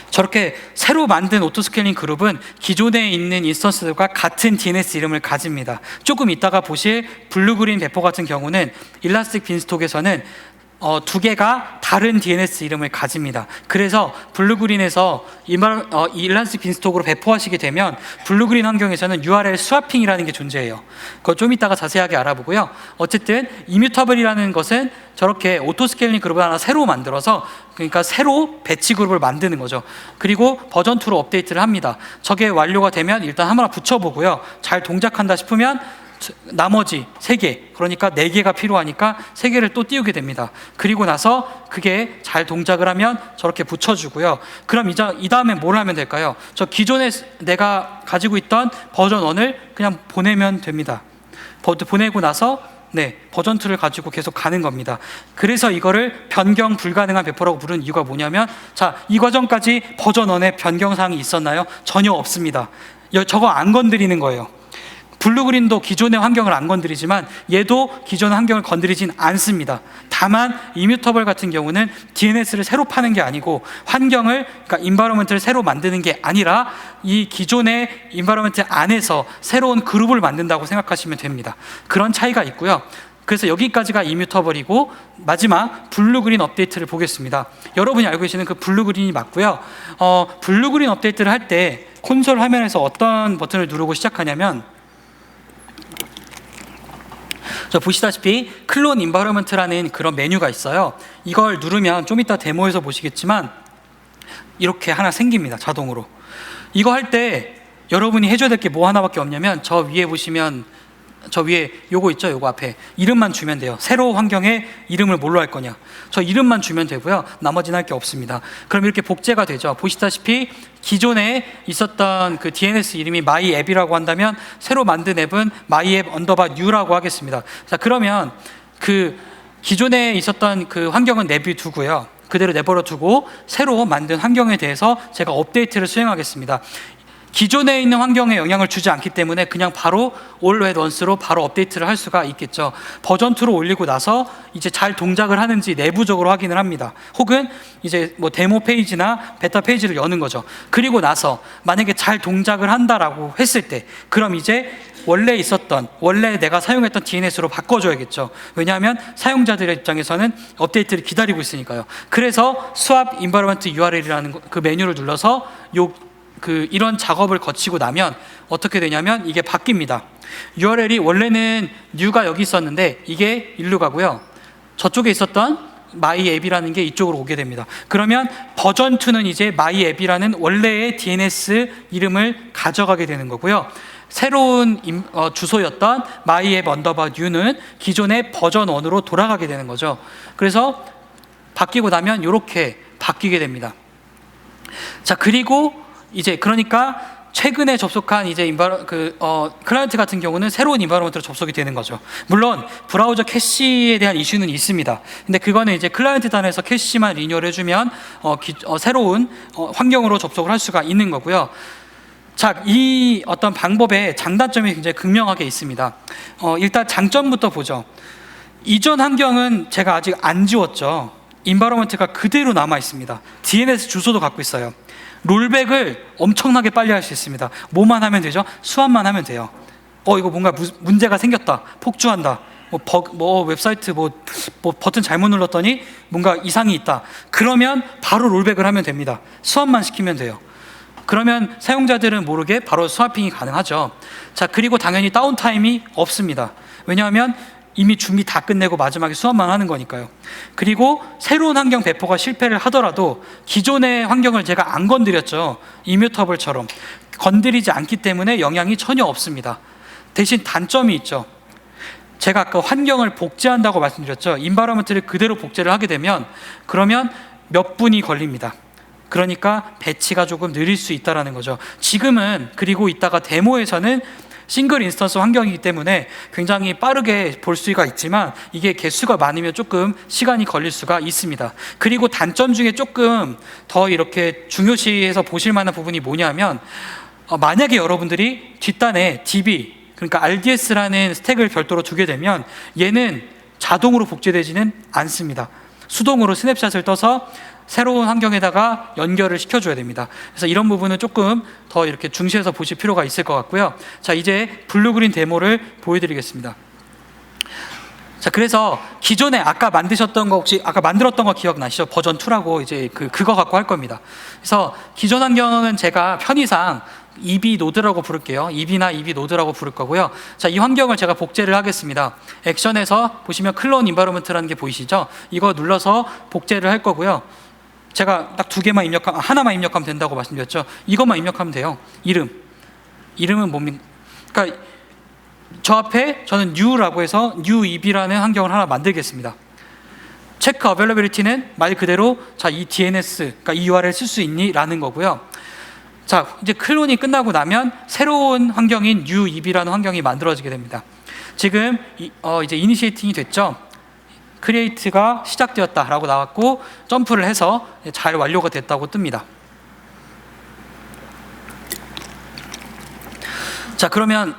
저렇게 새로 만든 오토스케일링 그룹은 기존에 있는 인스턴스들과 같은 DNS 이름을 가집니다. 조금 이따가 보실 블루그린 배포 같은 경우는 일라스틱 빈스톡에서는 두 개가 다른 DNS 이름을 가집니다. 그래서 블루그린에서 일란스틱 빈스톡으로 배포하시게 되면 블루그린 환경에서는 URL 스와핑이라는 게 존재해요. 그거 좀 이따가 자세하게 알아보고요. 어쨌든 이뮤터블이라는 것은 저렇게 오토스케일링 그룹을 하나 새로 만들어서, 그러니까 새로 배치 그룹을 만드는 거죠. 그리고 버전 2로 업데이트를 합니다. 저게 완료가 되면 일단 하나 붙여보고요. 잘 동작한다 싶으면 나머지 3개, 그러니까 4개가 필요하니까 3개를 또 띄우게 됩니다. 그리고 나서 그게 잘 동작을 하면 저렇게 붙여주고요. 그럼 이 다음에 뭘 하면 될까요? 저 기존에 내가 가지고 있던 버전 1을 그냥 보내면 됩니다. 보내고 나서 버전 2를 가지고 계속 가는 겁니다. 그래서 이거를 변경 불가능한 배포라고 부르는 이유가 뭐냐면, 자, 이 과정까지 버전 1에 변경사항이 있었나요? 전혀 없습니다. 저거 안 건드리는 거예요. 블루그린도 기존의 환경을 안 건드리지만 얘도 기존의 환경을 건드리진 않습니다. 다만 이뮤터블 같은 경우는 DNS를 새로 파는 게 아니고 환경을, 그러니까 인바이러먼트를 새로 만드는 게 아니라 이 기존의 인바이러먼트 안에서 새로운 그룹을 만든다고 생각하시면 됩니다. 그런 차이가 있고요. 그래서 여기까지가 이뮤터블이고, 마지막 블루그린 업데이트를 보겠습니다. 여러분이 알고 계시는 그 블루그린이 맞고요. 블루그린 업데이트를 할 때 콘솔 화면에서 어떤 버튼을 누르고 시작하냐면, 보시다시피 클론 인바이러먼트라는 그런 메뉴가 있어요. 이걸 누르면 좀 이따 데모에서 보시겠지만 이렇게 하나 생깁니다. 자동으로. 이거 할 때 여러분이 해줘야 될 게 뭐 하나밖에 없냐면, 저 위에 보시면 저 위에 요거 있죠? 요거 앞에 이름만 주면 돼요. 새로 환경에 이름을 뭘로 할 거냐, 저 이름만 주면 되고요. 나머지는 할 게 없습니다. 그럼 이렇게 복제가 되죠. 보시다시피 기존에 있었던 그 DNS 이름이 myApp이라고 한다면 새로 만든 앱은 myApp_new라고 하겠습니다. 자, 그러면 그 기존에 있었던 그 환경은 내비두고요. 그대로 내버려 두고 새로 만든 환경에 대해서 제가 업데이트를 수행하겠습니다. 기존에 있는 환경에 영향을 주지 않기 때문에 그냥 바로 all at once로 바로 업데이트를 할 수가 있겠죠. 버전 2로 올리고 나서 이제 잘 동작을 하는지 내부적으로 확인을 합니다. 혹은 이제 뭐 데모 페이지나 베타 페이지를 여는 거죠. 그리고 나서 만약에 잘 동작을 한다라고 했을 때, 그럼 이제 원래 내가 사용했던 DNS로 바꿔줘야겠죠. 왜냐하면 사용자들의 입장에서는 업데이트를 기다리고 있으니까요. 그래서 swap environment URL이라는 그 메뉴를 눌러서 이런 작업을 거치고 나면 어떻게 되냐면 이게 바뀝니다. URL이 원래는 new가 여기 있었는데 이게 일로 가고요. 저쪽에 있었던 myApp이라는 게 이쪽으로 오게 됩니다. 그러면 버전 2는 이제 myApp이라는 원래의 DNS 이름을 가져가게 되는 거고요. 새로운 주소였던 myApp_new는 기존의 버전 1으로 돌아가게 되는 거죠. 그래서 바뀌고 나면 이렇게 바뀌게 됩니다. 자, 그리고 이제 그러니까 최근에 접속한 이제 클라이언트 같은 경우는 새로운 인바이러먼트로 접속이 되는 거죠. 물론 브라우저 캐시에 대한 이슈는 있습니다. 근데 그거는 이제 클라이언트 단에서 캐시만 리뉴얼 해주면 새로운 환경으로 접속을 할 수가 있는 거고요. 자, 이 어떤 방법의 장단점이 굉장히 극명하게 있습니다. 일단 장점부터 보죠. 이전 환경은 제가 아직 안 지웠죠. 인바이러먼트가 그대로 남아 있습니다. DNS 주소도 갖고 있어요. 롤백을 엄청나게 빨리 할 수 있습니다. 뭐만 하면 되죠? 수압만 하면 돼요. 이거 뭔가 문제가 생겼다, 폭주한다, 웹사이트 버튼 잘못 눌렀더니 뭔가 이상이 있다, 그러면 바로 롤백을 하면 됩니다. 수압만 시키면 돼요. 그러면 사용자들은 모르게 바로 스와핑이 가능하죠. 자, 그리고 당연히 다운타임이 없습니다. 왜냐하면 이미 준비 다 끝내고 마지막에 수업만 하는 거니까요. 그리고 새로운 환경 배포가 실패를 하더라도 기존의 환경을 제가 안 건드렸죠. 이뮤터블처럼 건드리지 않기 때문에 영향이 전혀 없습니다. 대신 단점이 있죠. 제가 아까 환경을 복제한다고 말씀드렸죠. 인바이러먼트를 그대로 복제를 하게 되면 그러면 몇 분이 걸립니다. 그러니까 배치가 조금 느릴 수 있다는 거죠. 지금은, 그리고 이따가 데모에서는 싱글 인스턴스 환경이기 때문에 굉장히 빠르게 볼 수가 있지만 이게 개수가 많으면 조금 시간이 걸릴 수가 있습니다. 그리고 단점 중에 조금 더 이렇게 중요시해서 보실 만한 부분이 뭐냐면, 만약에 여러분들이 뒷단에 DB, 그러니까 RDS라는 스택을 별도로 두게 되면 얘는 자동으로 복제되지는 않습니다. 수동으로 스냅샷을 떠서 새로운 환경에다가 연결을 시켜줘야 됩니다. 그래서 이런 부분은 조금 더 이렇게 중시해서 보실 필요가 있을 것 같고요. 자, 이제 블루그린 데모를 보여드리겠습니다. 자, 그래서 기존에 아까 만드셨던 거 혹시 아까 만들었던 거 기억나시죠? 버전 2라고 이제 그거 갖고 할 겁니다. 그래서 기존 환경은 제가 편의상 EB 노드라고 부를게요. EB나 EB 노드라고 부를 거고요. 자, 이 환경을 제가 복제를 하겠습니다. 액션에서 보시면 클론 인바이러먼트라는 게 보이시죠? 이거 눌러서 복제를 할 거고요. 제가 딱 하나만 입력하면 된다고 말씀드렸죠. 이것만 입력하면 돼요. 이름은 뭡니까? 그러니까 저 앞에 저는 new라고 해서 new eb라는 환경을 하나 만들겠습니다. 체크 어베일러빌리티는 말 그대로 자, 이 DNS, 그러니까 이 URL 쓸 수 있니? 라는 거고요. 자, 이제 클론이 끝나고 나면 새로운 환경인 new eb라는 환경이 만들어지게 됩니다. 지금 이제 이니시에이팅이 됐죠. 크리에이트가 시작되었다라고 나왔고 점프를 해서 잘 완료가 됐다고 뜹니다. 자, 그러면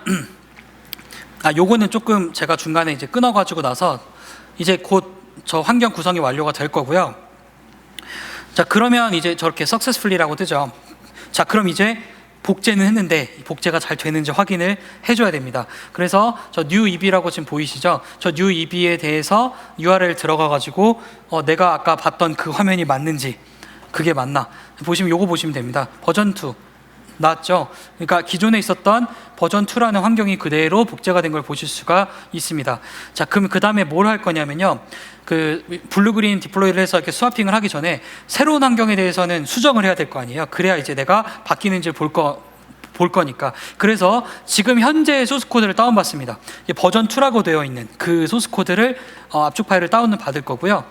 요거는 조금 제가 중간에 이제 끊어가지고 나서 이제 곧 저 환경 구성이 완료가 될 거고요. 자, 그러면 이제 저렇게 successfully라고 뜨죠. 자, 그럼 이제 복제는 했는데 복제가 잘 되는지 확인을 해줘야 됩니다. 그래서 저 new eb라고 지금 보이시죠? 저 new eb에 대해서 URL 들어가가지고 내가 아까 봤던 그 화면이 맞는지 그게 맞나 보시면 요거 보시면 됩니다. 버전 2 나왔죠? 그러니까 기존에 있었던 버전 2라는 환경이 그대로 복제가 된 걸 보실 수가 있습니다. 자, 그럼 그 다음에 뭘 할 거냐면요. 그 블루그린 디플로이를 해서 이렇게 스와핑을 하기 전에 새로운 환경에 대해서는 수정을 해야 될 거 아니에요. 그래야 이제 내가 바뀌는지 볼 거니까. 그래서 지금 현재 소스 코드를 다운받습니다. 버전 2라고 되어 있는 그 소스 코드를 압축 파일을 다운을 받을 거고요.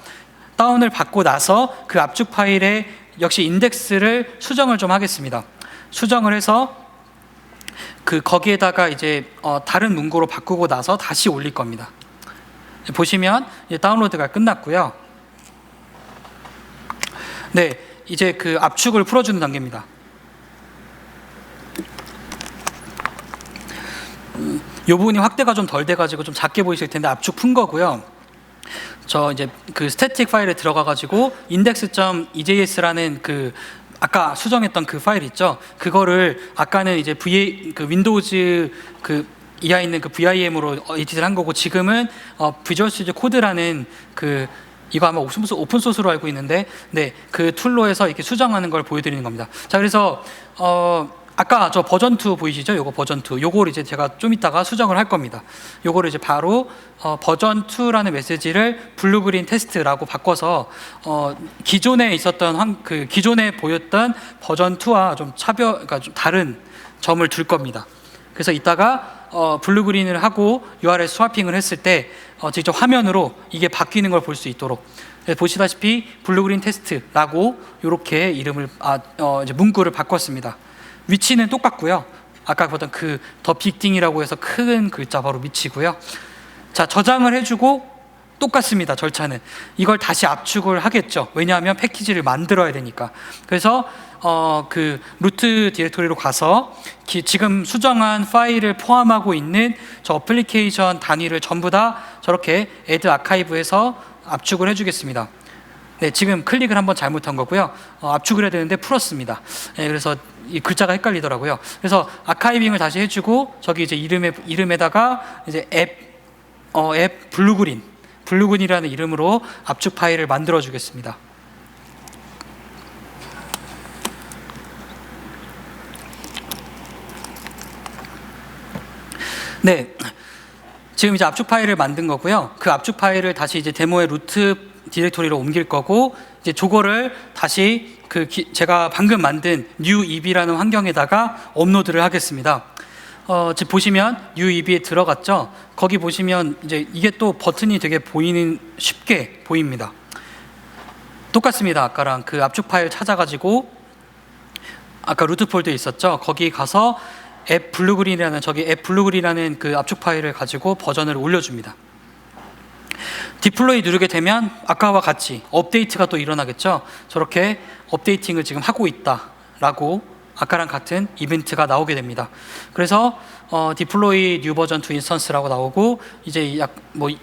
다운을 받고 나서 그 압축 파일에 역시 인덱스를 수정을 좀 하겠습니다. 수정을 해서 거기에다가 이제 다른 문구로 바꾸고 나서 다시 올릴 겁니다. 보시면 이제 다운로드가 끝났고요. 네, 이제 그 압축을 풀어주는 단계입니다. 이 부분이 확대가 좀 덜 돼가지고 좀 작게 보이실 텐데 압축 푼 거고요. 저 이제 그 스태틱 파일에 들어가가지고 index.ejs라는 그 아까 수정했던 그 파일 있죠? 그거를 아까는 이제 그 윈도우즈 그 이하에 있는 그 VIM으로 에디트를 한 거고 지금은 비주얼 스튜디오 코드라는 이거 아마 오픈 소스로 알고 있는데 네, 그 툴로 해서 이렇게 수정하는 걸 보여드리는 겁니다. 자, 그래서 아까 저 버전 2 보이시죠? 요거 버전 2. 요거를 이제 제가 좀 이따가 수정을 할 겁니다. 요거를 이제 바로 버전 2라는 메시지를 블루그린 테스트라고 바꿔서 기존에 있었던 기존에 보였던 버전 2와 좀 그러니까 좀 다른 점을 둘 겁니다. 그래서 이따가 블루그린을 하고 URL 스와핑을 했을 때 직접 화면으로 이게 바뀌는 걸 볼 수 있도록 보시다시피 블루그린 테스트라고 이렇게 이름을 이제 문구를 바꿨습니다. 위치는 똑같고요. 아까 보던 더 빅띵이라고 해서 큰 글자 바로 위치고요. 자, 저장을 해주고 똑같습니다. 절차는 이걸 다시 압축을 하겠죠. 왜냐하면 패키지를 만들어야 되니까. 그래서 그 루트 디렉토리로 가서 지금 수정한 파일을 포함하고 있는 저 어플리케이션 단위를 전부 다 저렇게 add archive에서 압축을 해주겠습니다. 네, 지금 클릭을 한번 잘못한 거고요. 압축을 해야 되는데 풀었습니다. 네, 그래서 이 글자가 헷갈리더라고요. 그래서 아카이빙을 다시 해주고 저기 이제 이름에다가 이제 앱 블루그린이라는 이름으로 압축 파일을 만들어 주겠습니다. 네, 지금 이제 압축 파일을 만든 거고요. 그 압축 파일을 다시 이제 데모의 루트 디렉토리로 옮길 거고 이제 저거를 다시 제가 방금 만든 new eb라는 환경에다가 업로드를 하겠습니다. 지금 보시면 new eb에 들어갔죠. 거기 보시면 이제 이게 또 버튼이 되게 쉽게 보입니다. 똑같습니다. 아까랑 그 압축 파일 찾아가지고 아까 루트 폴더에 있었죠. 거기 가서 앱 블루그린이라는 그 압축 파일을 가지고 버전을 올려줍니다. 디플로이 누르게 되면 아까와 같이 업데이트가 또 일어나겠죠. 저렇게 업데이팅을 지금 하고 있다라고 아까랑 같은 이벤트가 나오게 됩니다. 그래서 deploy new version to instance라고 나오고, 이제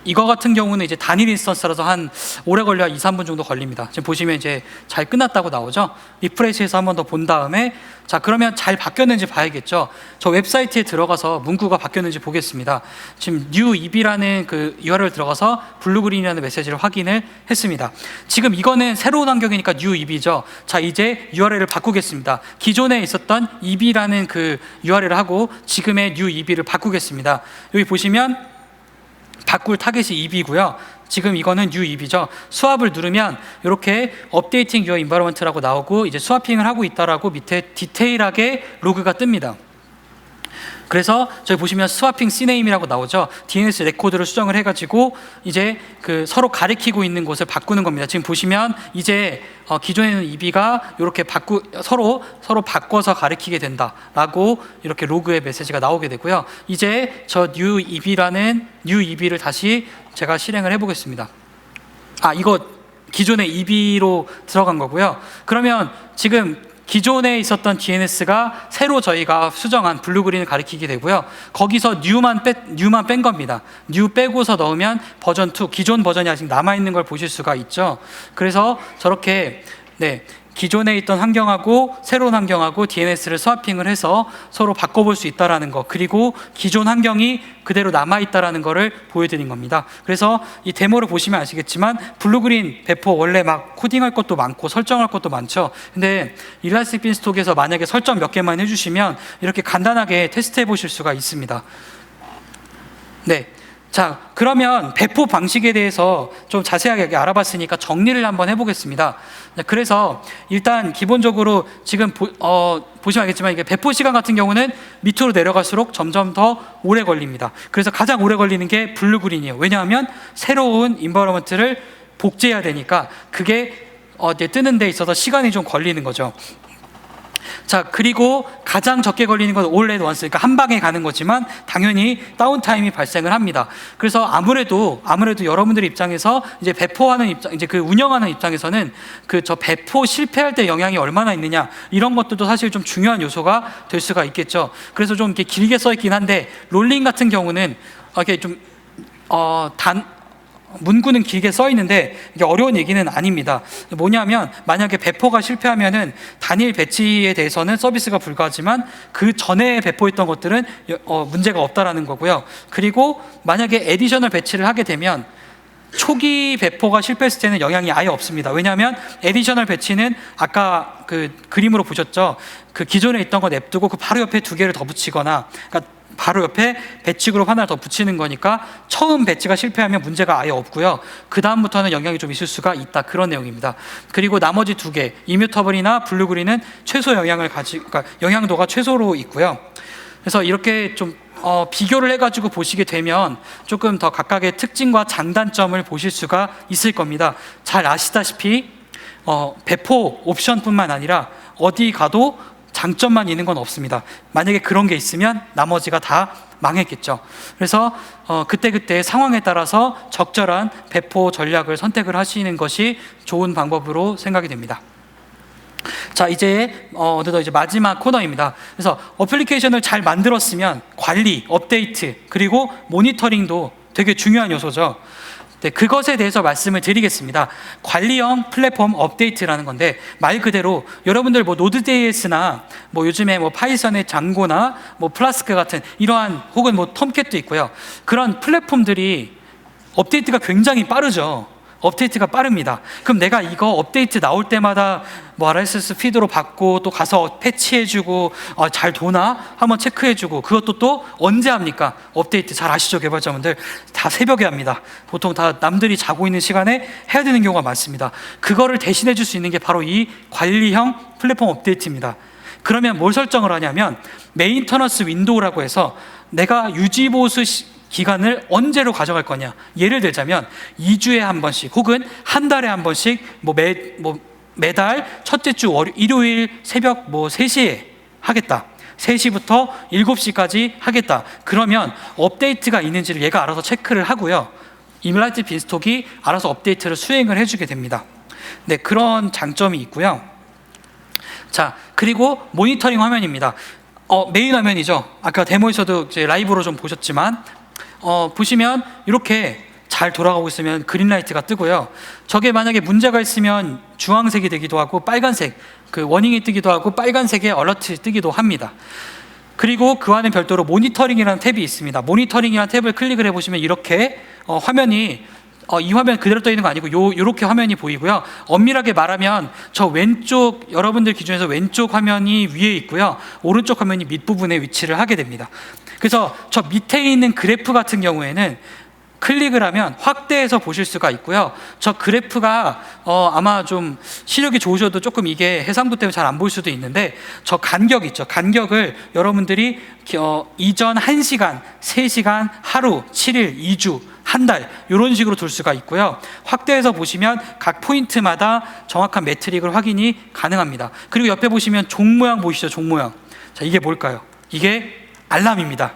이거 같은 경우는 이제 단일 인스턴스라서 한 오래 걸려야 2, 3분 정도 걸립니다. 지금 보시면 이제 잘 끝났다고 나오죠. 리프레시해서 한 번 더 본 다음에, 자, 그러면 잘 바뀌었는지 봐야겠죠. 저 웹사이트에 들어가서 문구가 바뀌었는지 보겠습니다. 지금 new eb라는 그 URL 들어가서 블루그린이라는 메시지를 확인을 했습니다. 지금 이거는 새로운 환경이니까 new eb죠. 자, 이제 URL을 바꾸겠습니다. 기존에 있었던 eb라는 그 URL을 하고 지금의 new eb를 바꾸겠습니다. 여기 보시면 바꿀 타겟이 eb고요. 지금 이거는 new eb죠. 스왑을 누르면 이렇게 updating your environment라고 나오고, 이제 스와핑을 하고 있다라고 밑에 디테일하게 로그가 뜹니다. 그래서 저기 보시면 스와핑 cname이라고 나오죠. DNS 레코드를 수정을 해가지고 이제 그 서로 가리키고 있는 곳을 바꾸는 겁니다. 지금 보시면 이제 기존에는 eb가 이렇게 서로 바꿔서 가리키게 된다라고 이렇게 로그의 메시지가 나오게 되고요. 이제 저 new eb를 다시 제가 실행을 해보겠습니다. 이거 기존의 eb로 들어간 거고요. 그러면 지금 기존에 있었던 DNS가 새로 저희가 수정한 블루그린을 가리키게 되고요. 거기서 new만 뺀 겁니다. new 빼고서 넣으면 버전 2, 기존 버전이 아직 남아있는 걸 보실 수가 있죠. 그래서 저렇게 기존에 있던 환경하고 새로운 환경하고 DNS를 스와핑을 해서 서로 바꿔볼 수 있다는 거, 그리고 기존 환경이 그대로 남아있다는 거를 보여드린 겁니다. 그래서 이 데모를 보시면 아시겠지만 블루그린 배포 원래 막 코딩할 것도 많고 설정할 것도 많죠. 근데 일라스틱 빈스톡에서 만약에 설정 몇 개만 해주시면 이렇게 간단하게 테스트 해보실 수가 있습니다. 자, 그러면 배포 방식에 대해서 좀 자세하게 알아봤으니까 정리를 한번 해보겠습니다. 그래서 일단 기본적으로 지금 보시면 알겠지만 이게 배포 시간 같은 경우는 밑으로 내려갈수록 점점 더 오래 걸립니다. 그래서 가장 오래 걸리는 게 블루그린이에요. 왜냐하면 새로운 인버러먼트를 복제해야 되니까 그게 뜨는 데 있어서 시간이 좀 걸리는 거죠. 자, 그리고 가장 적게 걸리는 건 all at once, 그러니까 한 방에 가는 거지만 당연히 다운타임이 발생을 합니다. 그래서 아무래도 여러분들 입장에서 이제 배포하는 입장, 이제 그 운영하는 입장에서는 저 배포 실패할 때 영향이 얼마나 있느냐, 이런 것들도 사실 좀 중요한 요소가 될 수가 있겠죠. 그래서 좀 이렇게 길게 써 있긴 한데, 롤링 같은 경우는 이렇게 좀 문구는 길게 써 있는데 이게 어려운 얘기는 아닙니다. 뭐냐면 만약에 배포가 실패하면은 단일 배치에 대해서는 서비스가 불가하지만 그 전에 배포했던 것들은 문제가 없다라는 거고요. 그리고 만약에 에디셔널 배치를 하게 되면 초기 배포가 실패했을 때는 영향이 아예 없습니다. 왜냐하면 에디셔널 배치는 아까 그 그림으로 보셨죠. 그 기존에 있던 거 냅두고 그 바로 옆에 2개를 더 붙이거나, 그러니까 바로 옆에 배치 그룹 하나를 더 붙이는 거니까 처음 배치가 실패하면 문제가 아예 없고요. 그 다음부터는 영향이 좀 있을 수가 있다, 그런 내용입니다. 그리고 나머지 2개, 이뮤터블이나 블루그린은 최소 그러니까 영향도가 최소로 있고요. 그래서 이렇게 좀 비교를 해가지고 보시게 되면 조금 더 각각의 특징과 장단점을 보실 수가 있을 겁니다. 잘 아시다시피 배포 옵션뿐만 아니라 어디 가도 장점만 있는 건 없습니다. 만약에 그런 게 있으면 나머지가 다 망했겠죠. 그래서 그때그때 상황에 따라서 적절한 배포 전략을 선택을 하시는 것이 좋은 방법으로 생각이 됩니다. 자, 이제 어느덧 이제 마지막 코너입니다. 그래서 어플리케이션을 잘 만들었으면 관리, 업데이트, 그리고 모니터링도 되게 중요한 요소죠. 그것에 대해서 말씀을 드리겠습니다. 관리형 플랫폼 업데이트라는 건데, 말 그대로 여러분들 뭐 노드.js나 뭐 요즘에 뭐 파이썬의 장고나 뭐 플라스크 같은 이러한, 혹은 뭐 톰캣도 있고요. 그런 플랫폼들이 업데이트가 굉장히 빠르죠. 업데이트가 빠릅니다. 그럼 내가 이거 업데이트 나올 때마다 뭐 RSS 피드로 받고 또 가서 패치해주고 잘 도나 한번 체크해주고, 그것도 또 언제 합니까? 업데이트 잘 아시죠? 개발자분들 다 새벽에 합니다. 보통 다 남들이 자고 있는 시간에 해야 되는 경우가 많습니다. 그거를 대신해 줄 수 있는 게 바로 이 관리형 플랫폼 업데이트입니다. 그러면 뭘 설정을 하냐면 메인터넌스 윈도우라고 해서 내가 유지보수 기간을 언제로 가져갈 거냐, 예를 들자면 2주에 한 번씩 혹은 한 달에 한 번씩 매달 첫째 주 일요일 새벽 3시에 하겠다, 3시부터 7시까지 하겠다. 그러면 업데이트가 있는지를 얘가 알아서 체크를 하고요, 일라스틱 빈스톡이 알아서 업데이트를 수행을 해주게 됩니다. 그런 장점이 있고요. 자, 그리고 모니터링 화면입니다. 메인 화면이죠. 아까 데모에서도 이제 라이브로 좀 보셨지만 보시면 이렇게 잘 돌아가고 있으면 그린라이트가 뜨고요. 저게 만약에 문제가 있으면 주황색이 되기도 하고 빨간색 그 워닝이 뜨기도 하고 빨간색의 얼러트 뜨기도 합니다. 그리고 그 안에 별도로 모니터링이라는 탭이 있습니다. 모니터링이라는 탭을 클릭을 해보시면 이렇게 화면이 이 화면 그대로 떠 있는 거 아니고 요렇게 화면이 보이고요. 엄밀하게 말하면 저 왼쪽, 여러분들 기준에서 왼쪽 화면이 위에 있고요, 오른쪽 화면이 밑부분에 위치를 하게 됩니다. 그래서 저 밑에 있는 그래프 같은 경우에는 클릭을 하면 확대해서 보실 수가 있고요. 저 그래프가 아마 좀 시력이 좋으셔도 조금 이게 해상도 때문에 잘 안 보일 수도 있는데, 저 간격 있죠. 간격을 여러분들이 이전 1시간, 3시간, 하루, 7일, 2주, 한 달 이런 식으로 둘 수가 있고요. 확대해서 보시면 각 포인트마다 정확한 매트릭을 확인이 가능합니다. 그리고 옆에 보시면 종 모양 보이시죠? 종 모양. 자, 이게 뭘까요? 이게 알람입니다.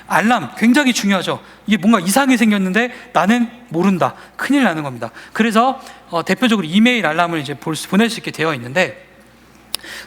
알람 굉장히 중요하죠. 이게 뭔가 이상하게 생겼는데 나는 모른다, 큰일 나는 겁니다. 그래서 대표적으로 이메일 알람을 이제 보낼 수 있게 되어 있는데,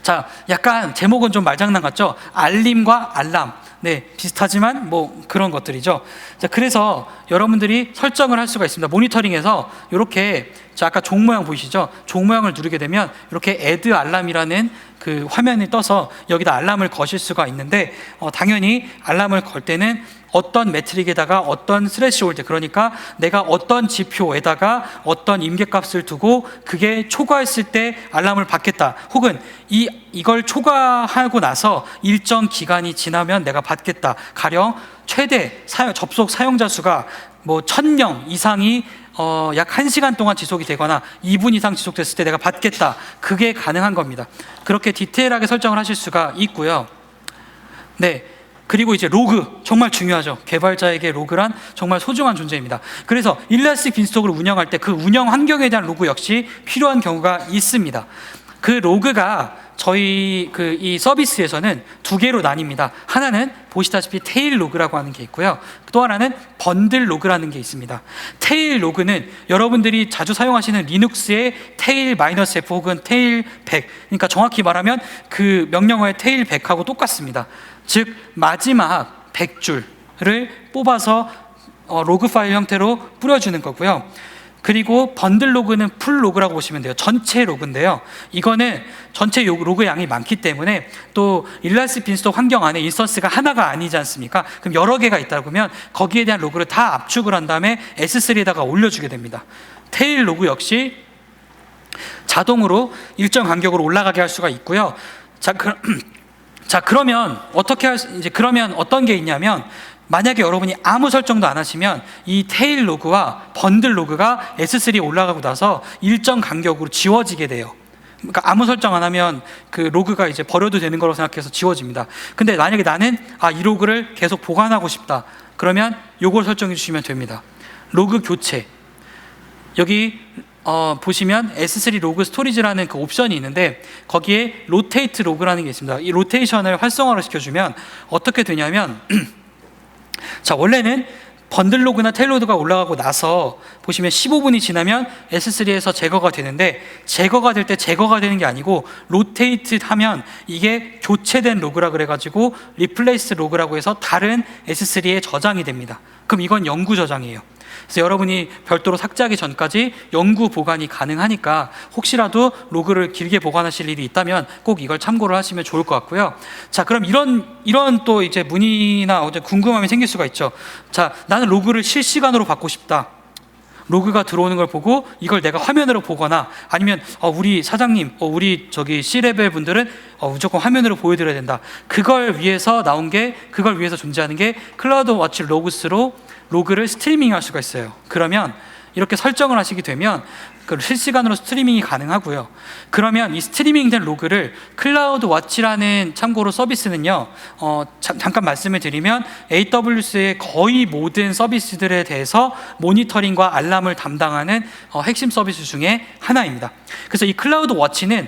자, 약간 제목은 좀 말장난 같죠? 알림과 알람, 네, 비슷하지만 뭐 그런 것들이죠. 자, 그래서 여러분들이 설정을 할 수가 있습니다. 모니터링에서 이렇게, 자, 아까 종 모양 보이시죠? 종 모양을 누르게 되면 이렇게 애드 알람이라는 그 화면이 떠서 여기다 알람을 거실 수가 있는데, 당연히 알람을 걸 때는 어떤 매트릭에다가 어떤 스레시홀드, 그러니까 내가 어떤 지표에다가 어떤 임계값을 두고 그게 초과했을 때 알람을 받겠다, 혹은 이걸 초과하고 나서 일정 기간이 지나면 내가 받겠다. 가령 최대 접속 사용자 수가 뭐 1000명 이상이 약 1시간 동안 지속이 되거나 2분 이상 지속됐을 때 내가 받겠다. 그게 가능한 겁니다. 그렇게 디테일하게 설정을 하실 수가 있고요. 네, 그리고 이제 로그, 정말 중요하죠. 개발자에게 로그란 정말 소중한 존재입니다. 그래서 일라스틱 빈스톡을 운영할 때 그 운영 환경에 대한 로그 역시 필요한 경우가 있습니다. 그 로그가 저희 이 서비스에서는 두 개로 나뉩니다. 하나는 보시다시피 테일 로그라고 하는 게 있고요, 또 하나는 번들 로그라는 게 있습니다. 테일 로그는 여러분들이 자주 사용하시는 리눅스의 테일 -F 혹은 테일 100, 그러니까 정확히 말하면 그 명령어의 테일 100하고 똑같습니다. 즉 마지막 100줄을 뽑아서 로그 파일 형태로 뿌려주는 거고요. 그리고 번들 로그는 풀 로그라고 보시면 돼요. 전체 로그인데요, 이거는 전체 로그 양이 많기 때문에, 또 일라스틱 빈스톡 환경 안에 인스턴스가 하나가 아니지 않습니까? 그럼 여러 개가 있다 보면 거기에 대한 로그를 다 압축을 한 다음에 S3에다가 올려주게 됩니다. 테일 로그 역시 자동으로 일정 간격으로 올라가게 할 수가 있고요. 자, 그러면 그러면 어떤 게 있냐면, 만약에 여러분이 아무 설정도 안 하시면 이 테일 로그와 번들 로그가 S3에 올라가고 나서 일정 간격으로 지워지게 돼요. 그러니까 아무 설정 안 하면 그 로그가 이제 버려도 되는 거라고 생각해서 지워집니다. 근데 만약에 나는 이 로그를 계속 보관하고 싶다, 그러면 요걸 설정해 주시면 됩니다. 로그 교체, 여기 보시면 S3 로그 스토리지라는 그 옵션이 있는데, 거기에 로테이트 로그라는 게 있습니다. 이 로테이션을 활성화를 시켜주면 어떻게 되냐면 자, 원래는 번들 로그나 테일 로그가 올라가고 나서 보시면 15분이 지나면 S3에서 제거가 되는데, 제거가 될 때 제거가 되는 게 아니고 로테이트 하면 이게 교체된 로그라 그래가지고 리플레이스 로그라고 해서 다른 S3에 저장이 됩니다. 그럼 이건 영구 저장이에요. 그래서 여러분이 별도로 삭제하기 전까지 영구 보관이 가능하니까 혹시라도 로그를 길게 보관하실 일이 있다면 꼭 이걸 참고를 하시면 좋을 것 같고요. 자, 그럼 이런 또 이제 문의나 궁금함이 생길 수가 있죠. 자, 나는 로그를 실시간으로 받고 싶다. 로그가 들어오는 걸 보고 이걸 내가 화면으로 보거나, 아니면 우리 사장님, 우리 저기 C레벨 분들은 무조건 화면으로 보여드려야 된다. 그걸 위해서 존재하는 게 클라우드 워치 로그스로 로그를 스트리밍할 수가 있어요. 그러면 이렇게 설정을 하시게 되면 실시간으로 스트리밍이 가능하고요. 그러면 이 스트리밍된 로그를 클라우드 워치라는 참고로 서비스는요, 잠깐 말씀을 드리면 AWS의 거의 모든 서비스들에 대해서 모니터링과 알람을 담당하는 핵심 서비스 중에 하나입니다. 그래서 이 클라우드 워치는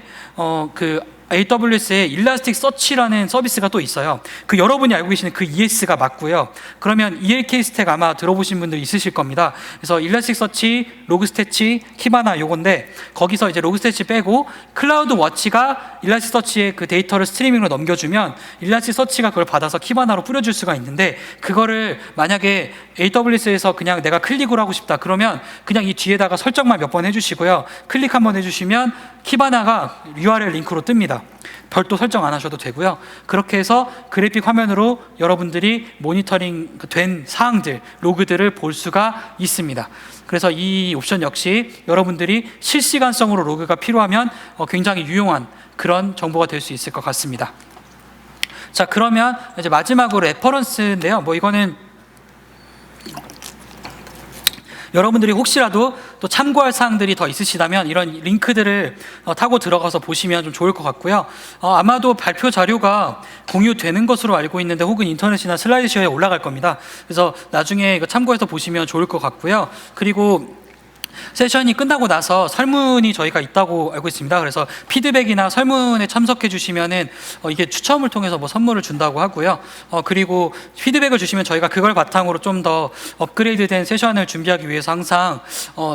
AWS에 일라스틱 서치라는 서비스가 또 있어요. 그 여러분이 알고 계시는 그 ES가 맞고요. 그러면 ELK 스택 아마 들어보신 분들 있으실 겁니다. 그래서 일라스틱 서치, 로그스태치, 키바나 요건데 거기서 이제 로그스태치 빼고 클라우드 워치가 일라스틱 서치의 그 데이터를 스트리밍으로 넘겨주면 일라스틱 서치가 그걸 받아서 키바나로 뿌려줄 수가 있는데 그거를 만약에 AWS에서 그냥 내가 클릭을 하고 싶다 그러면 그냥 이 뒤에다가 설정만 몇 번 해주시고요. 클릭 한번 해주시면 키바나가 URL 링크로 뜹니다. 별도 설정 안 하셔도 되고요. 그렇게 해서 그래픽 화면으로 여러분들이 모니터링 된 사항들, 로그들을 볼 수가 있습니다. 그래서 이 옵션 역시 여러분들이 실시간성으로 로그가 필요하면 굉장히 유용한 그런 정보가 될 수 있을 것 같습니다. 자, 그러면 이제 마지막으로 레퍼런스인데요. 뭐 이거는 여러분들이 혹시라도 또 참고할 사항들이 더 있으시다면 이런 링크들을 타고 들어가서 보시면 좀 좋을 것 같고요. 아마도 발표 자료가 공유되는 것으로 알고 있는데 혹은 인터넷이나 슬라이드쇼에 올라갈 겁니다. 그래서 나중에 이거 참고해서 보시면 좋을 것 같고요. 그리고 세션이 끝나고 나서 설문이 저희가 있다고 알고 있습니다. 그래서 피드백이나 설문에 참석해 주시면은 이게 추첨을 통해서 뭐 선물을 준다고 하고요. 그리고 피드백을 주시면 저희가 그걸 바탕으로 좀 더 업그레이드된 세션을 준비하기 위해서 항상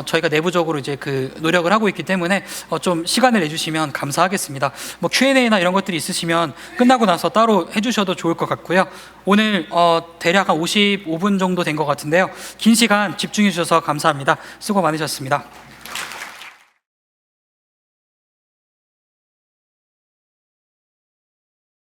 저희가 내부적으로 이제 그 노력을 하고 있기 때문에 좀 시간을 내주시면 감사하겠습니다. 뭐 Q&A나 이런 것들이 있으시면 끝나고 나서 따로 해주셔도 좋을 것 같고요. 오늘 대략 한 55분 정도 된 것 같은데요. 긴 시간 집중해 주셔서 감사합니다. 수고 많으셨습니다.